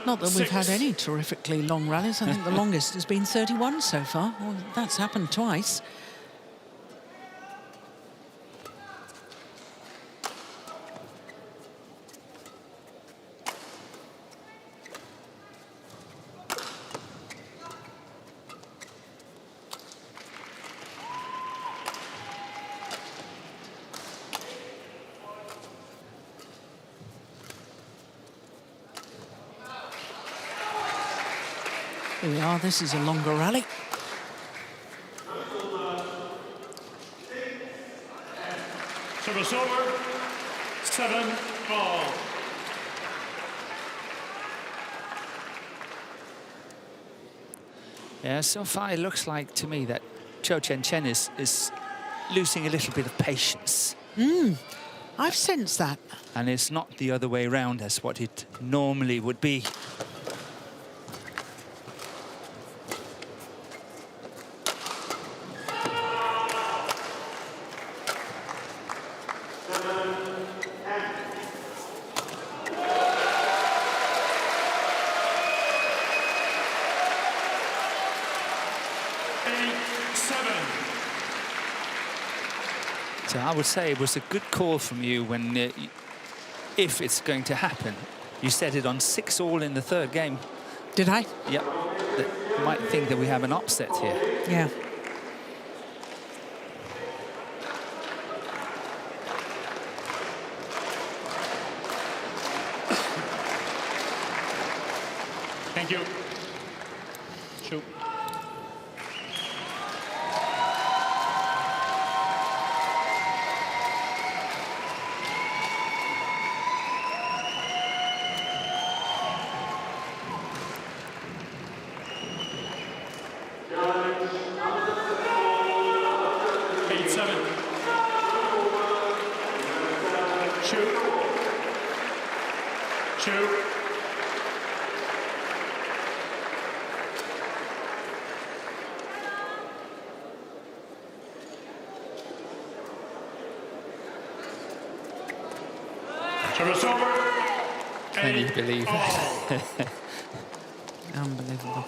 Not that we've had any terrifically long rallies. I think the longest has been 31 so far. Well, that's happened twice. Here we are, this is a longer rally. Service over. 7-all. Yeah, so far it looks like to me that CHOU Tien Chen is losing a little bit of patience. I've sensed that. And it's not the other way around as what it normally would be. So I would say it was a good call from you when, if it's going to happen, you set it on 6-all in the third game. Did I? Yep. You might think that we have an upset here. Yeah. Thank you. Shoot. Service over. Can you believe that? Unbelievable.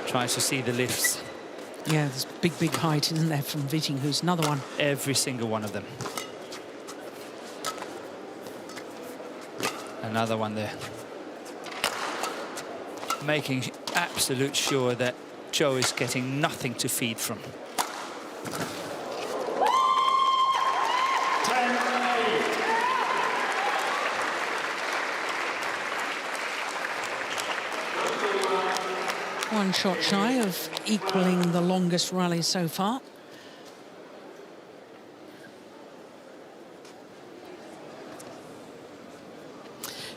Tries to see the lifts. Yeah, there's big height, isn't there, from Vittinghus? Another one. Every single one of them. Another one there. Making absolute sure that CHOU is getting nothing to feed from. One shot shy of equaling the longest rally so far.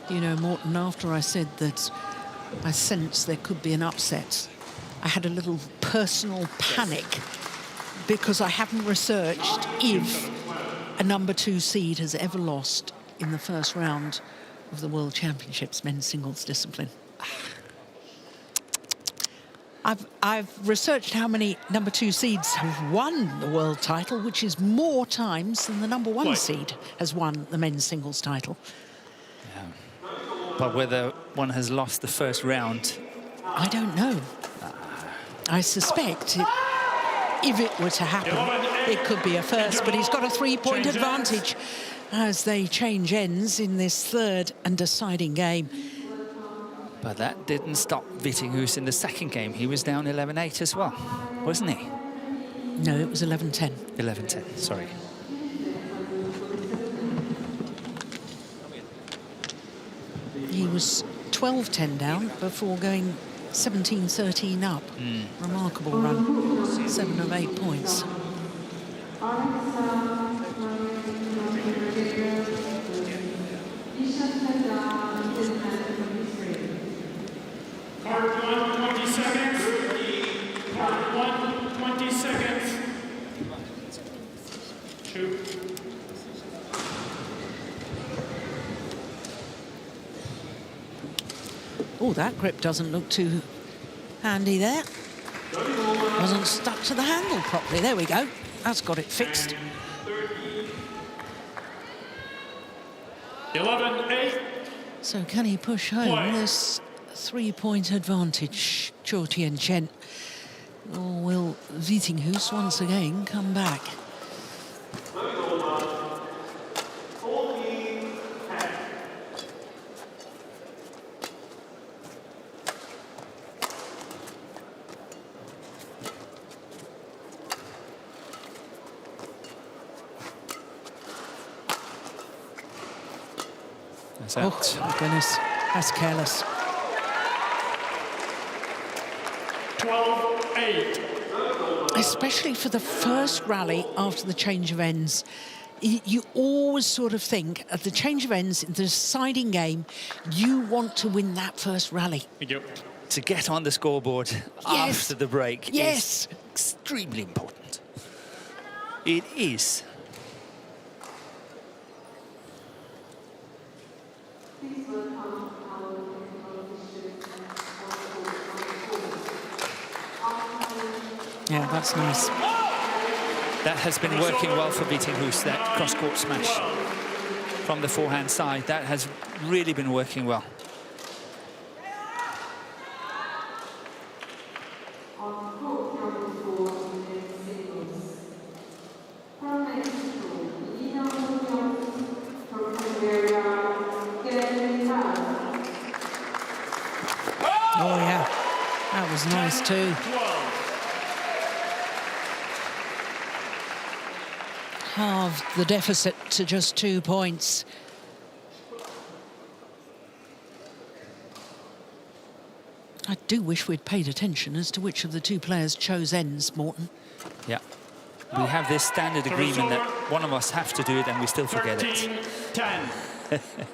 You know, Morten, after I said that I sensed there could be an upset, I had a little personal panic because I haven't researched if a #2 seed has ever lost in the first round of the World Championships men's singles discipline. I've researched how many #2 seeds have won the world title, which is more times than the #1 seed has won the men's singles title. Yeah. But whether one has lost the first round, I don't know. I suspect if it were to happen, it could be a first, but he's got a 3-point advantage as they change ends in this third and deciding game. but that didn't stop Vittinghus in the second game. He was down 11-8 as well, wasn't he? No, it was 11-10. 11-10, sorry. He was 12-10 down before going 17-13 up. Remarkable run, 7 of 8 points. Part 1, 20 seconds. Part 1, 20 seconds. 2. Oh, that grip doesn't look too handy there. Wasn't stuck to the handle properly. There we go. That's got it fixed. 11-8. So can he push home this 3-point advantage, CHOU Tien Chen? Or will Vittinghus once again come back? Oh, my goodness, that's careless. 12-8. Especially for the first rally after the change of ends. You always sort of think at the change of ends in the deciding game, you want to win that first rally. Yep. To get on the scoreboard after the break is extremely important. It is. Yeah, that's nice. That has been working well for Vittinghus, that cross-court smash from the forehand side. That has really been working well. Oh, yeah, that was nice too. 12. Halved the deficit to just 2 points. I do wish we'd paid attention as to which of the two players chose ends, Morten. Yeah. We have this standard agreement that one of us have to do it and we still forget it. 13-10.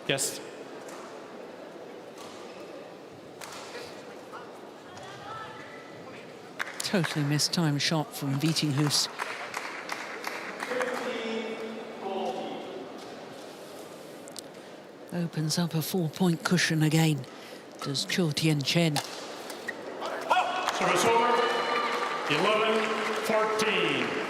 Yes. Totally mistimed shot from Vittinghus. Opens up a 4-point cushion again. Does CHOU Tien Chen. Service over. 11-14.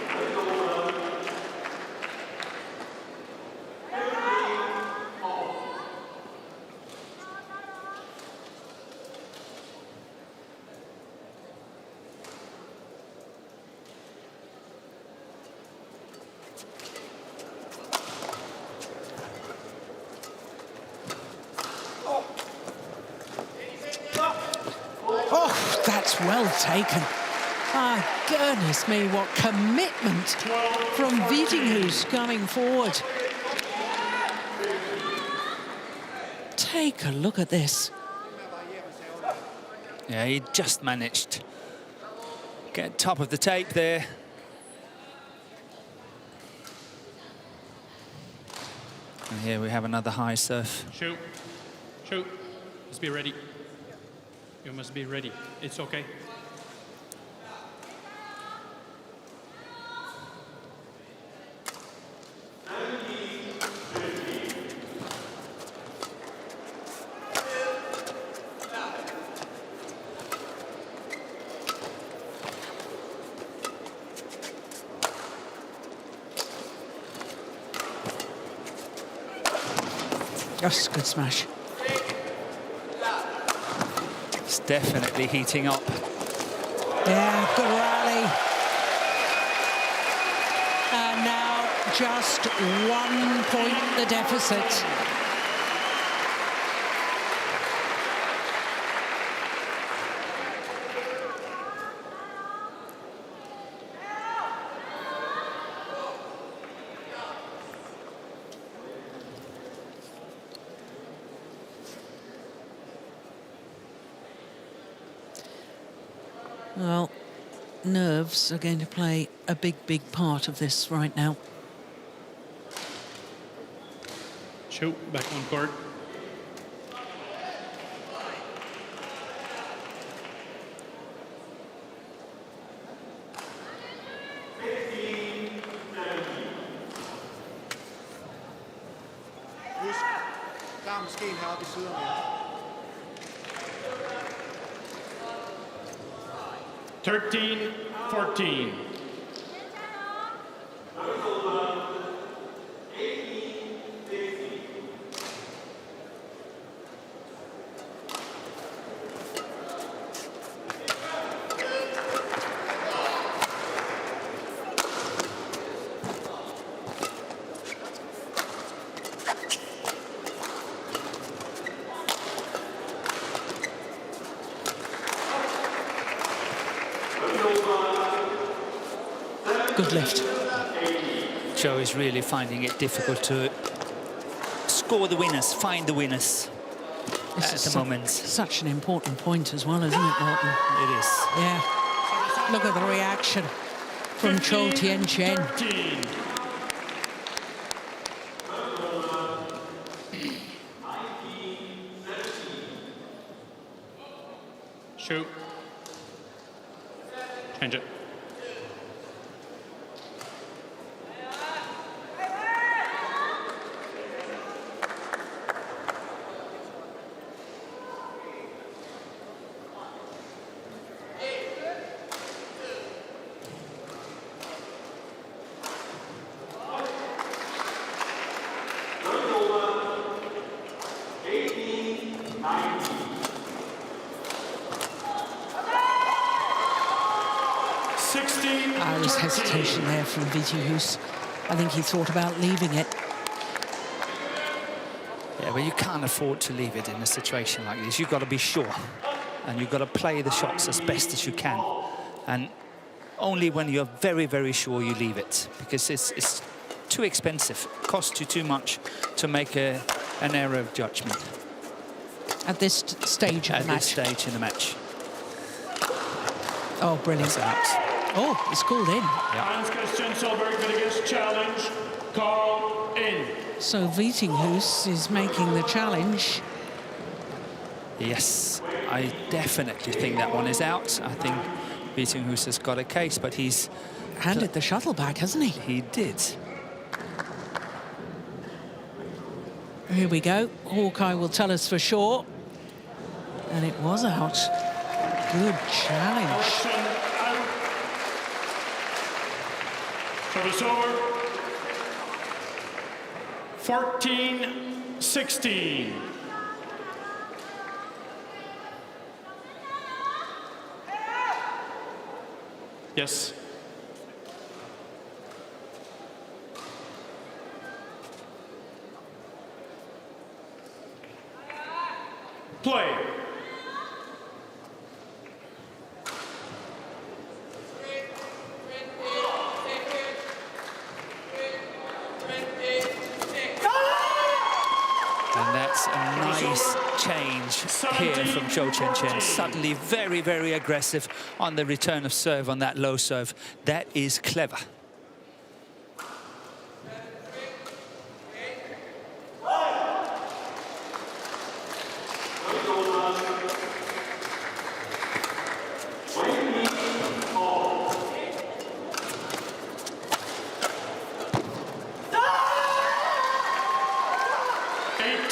Oh, that's well taken. My goodness me, what commitment from Vittinghus coming forward. Take a look at this. Yeah, he just managed to get top of the tape there. And here we have another high serve. Shoot. Shoot. Just be ready. You must be ready. It's okay. Yes, good smash. It's definitely heating up. Yeah, good rally. And now just 1 point the deficit. Well, nerves are going to play a big part of this right now. Shoot. Back on court. Husk, der er måske en heroppe i siden af jer. 13-14. Good lift. Chou is really finding it difficult to score the winners, find the winners This at is the moment. such an important point as well, isn't it, Morten? It is. Yeah. Look at the reaction from CHOU Tien Chen. 13. Shoot. Change it. There was hesitation there from VITTINGHUS. I think he thought about leaving it. Yeah, but you can't afford to leave it in a situation like this. You've got to be sure. And you've got to play the shots as best as you can. And only when you're very sure you leave it. Because it's too expensive. It costs you too much to make an error of judgment. At this stage of the match. At this stage in the match. Oh, brilliant. That's out. Oh, it's called in. Hans-Kristian Solberg VITTINGHUS challenge. Call in. So VITTINGHUS is making the challenge. Yes, I definitely think that one is out. I think VITTINGHUS has got a case, but he's Handed the shuttle back, hasn't he? He did. Here we go. Hawkeye will tell us for sure. And it was out. Good challenge. Out. Service over. 14-16. Yes. Play. And that's a nice change here from CHOU Tien Chen. Suddenly very aggressive on the return of serve on that low serve. That is clever.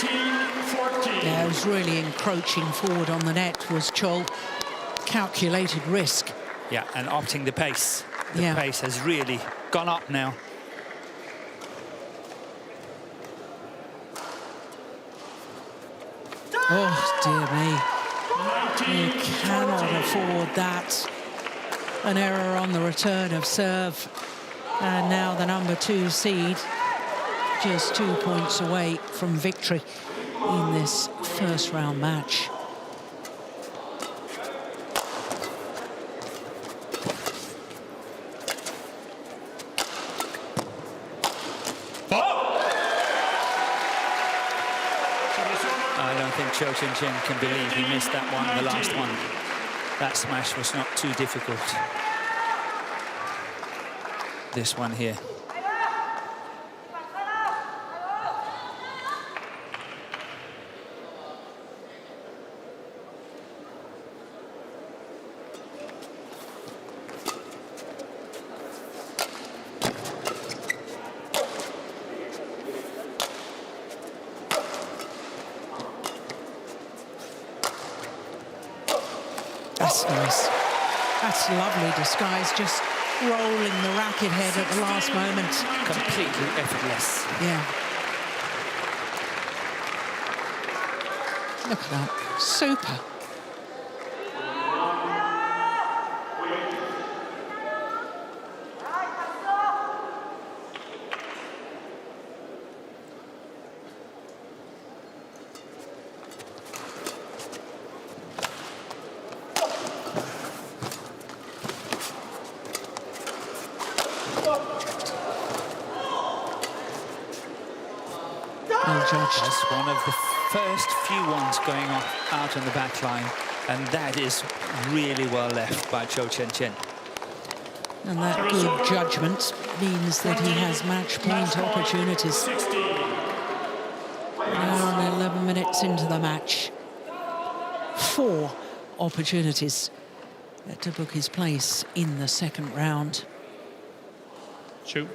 17-14. Yeah, it was really encroaching forward on the net was CHOU. Calculated risk. Yeah, and opting the pace. The Yeah. pace has really gone up now. Oh, dear me. You cannot afford that. An error on the return of serve. And now the number 2 seed, just 2 points away from victory in this first round match. I don't think CHOU Tien Chen can believe he missed that one, the last one. That smash was not too difficult. This one here. That's nice. That's lovely disguise, just rolling the racket head at the last moment. Completely effortless. Yeah. Look at that. Super. Well judged. That's one of the first few ones going out on the back line, and that is really well left by CHOU Tien Chen. And that good judgment means that he has match point opportunities. Now 11 minutes into the match. 4 opportunities to book his place in the second round. CHOU.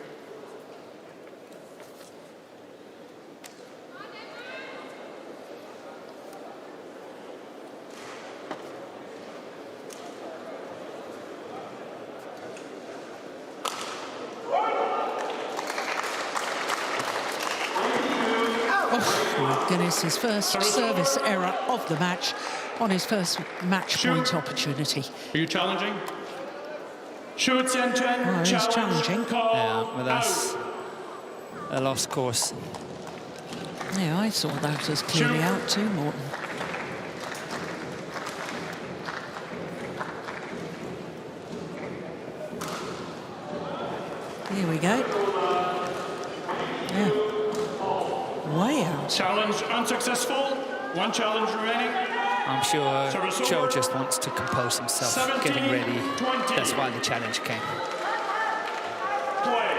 Oh, my goodness, his first service error of the match on his first match point opportunity. Are you challenging? CHOU Tien Chen. Oh, he's challenging. Yeah, but that's a lost course. Yeah, I saw that as clearly out too, Morten. Here we go. Yeah. Way out. Challenge unsuccessful. 1 challenge remaining. I'm sure Service CHOU over. just wants to compose himself, 17, getting ready. 20. That's why the challenge came. Play.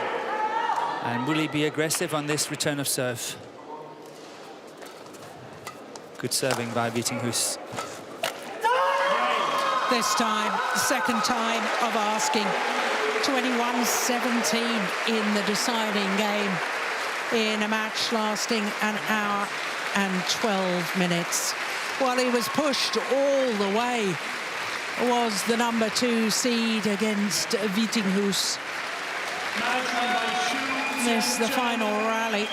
And will he be aggressive on this return of serve? Good serving by Vittinghus. This time, second time of asking. 21-17 in the deciding game in a match lasting an hour and 12 minutes. Well, he was pushed all the way. Was the number 2 seed against Vittinghus. Management by CHOU Tien This the Chen. final rally. 21-15,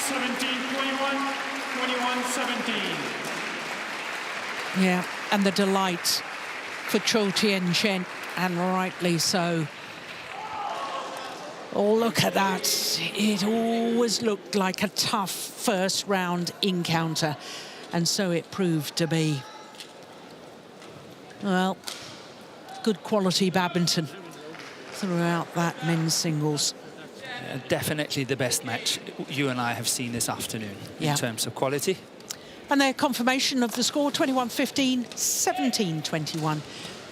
17-21, 21-17. Yeah, and the delight for CHOU Tien Chen, and rightly so. Oh, look at that. It always looked like a tough first round encounter, and so it proved to be. Well, good quality badminton throughout that men's singles. Definitely the best match you and I have seen this afternoon Yeah. in terms of quality. And their confirmation of the score, 21-15, 17-21,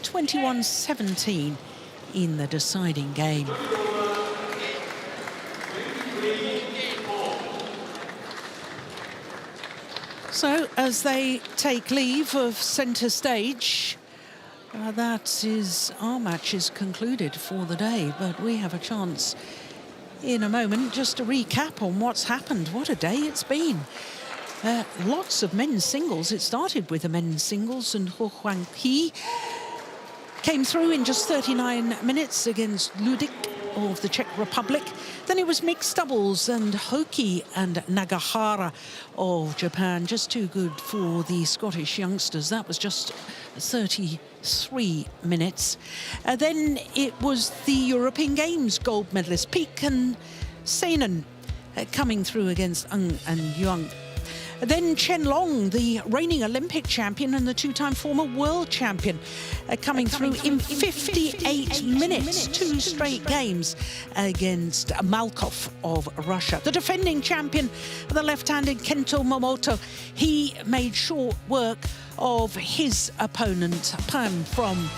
21-17 in the deciding game. So, as they take leave of centre stage, that is, our match is concluded for the day, but we have a chance in a moment just to recap on what's happened. What a day it's been. Lots of men's singles. It started with the men's singles, and Ho Huang He came through in just 39 minutes against Ludik of the Czech Republic. Then it was mixed doubles, and Hoki and Nagahara of Japan, just too good for the Scottish youngsters. That was just 33 minutes. Then it was the European Games gold medalist Peek and Seinan coming through against Ng and Yuang. Then Chen Long, the reigning Olympic champion and the two-time former world champion, coming through in 58 minutes, 2 straight games against Malkov of Russia. The defending champion, the left-handed Kento Momoto, he made short work of his opponent, Pan from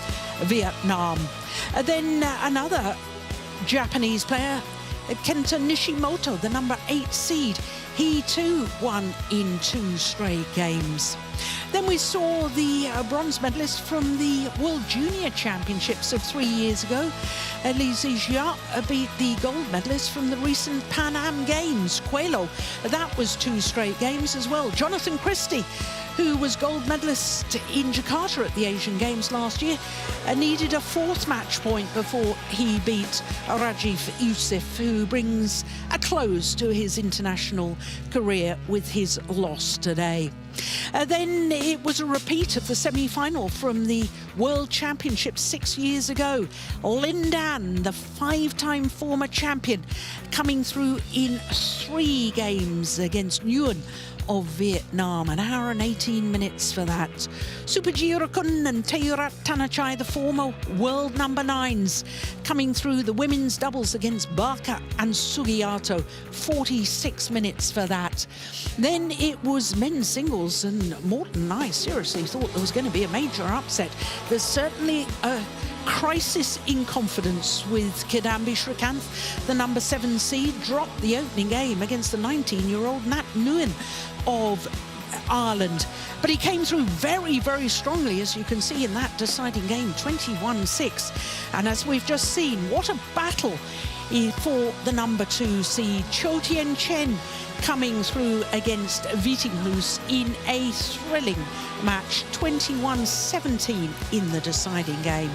Vietnam. Then another Japanese player, Kenta Nishimoto, the number 8 seed. He too won in 2 straight games. Then we saw the bronze medalist from the World Junior Championships of 3 years ago. Li Zijia beat the gold medalist from the recent Pan Am Games, Coelho. That was 2 straight games as well. Jonathan Christie, who was gold medalist in Jakarta at the Asian Games last year, needed a 4th match point before he beat Rajiv Youssef, who brings a close to his international career with his loss today. Then it was a repeat of the semi-final from the World Championships 6 years ago. Lin Dan, the 5-time former champion, coming through in 3 games against Nguyen of Vietnam. 1 hour and 18 minutes for that. Supajee Rakun and Teurat Tanachai, the former world number 9s, coming through the women's doubles against Barca and Sugiyato. 46 minutes for that. Then it was men's singles, and Morton and I seriously thought there was going to be a major upset. There's certainly a crisis in confidence with Kidambi Srikanth. The number 7 seed dropped the opening game against the 19-year-old Nat Nguyen of Ireland. But he came through very, very strongly, as you can see in that deciding game, 21-6. And as we've just seen, what a battle for the number 2 seed, CHOU Tien Chen, coming through against Vittinghus in a thrilling match, 21-17 in the deciding game.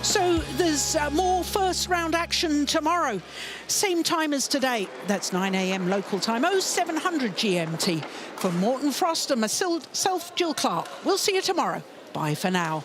So there's more first round action tomorrow, same time as today. That's 9 a.m. local time, 0700 GMT. For Morton Frost and myself, Jill Clark, we'll see you tomorrow. Bye for now.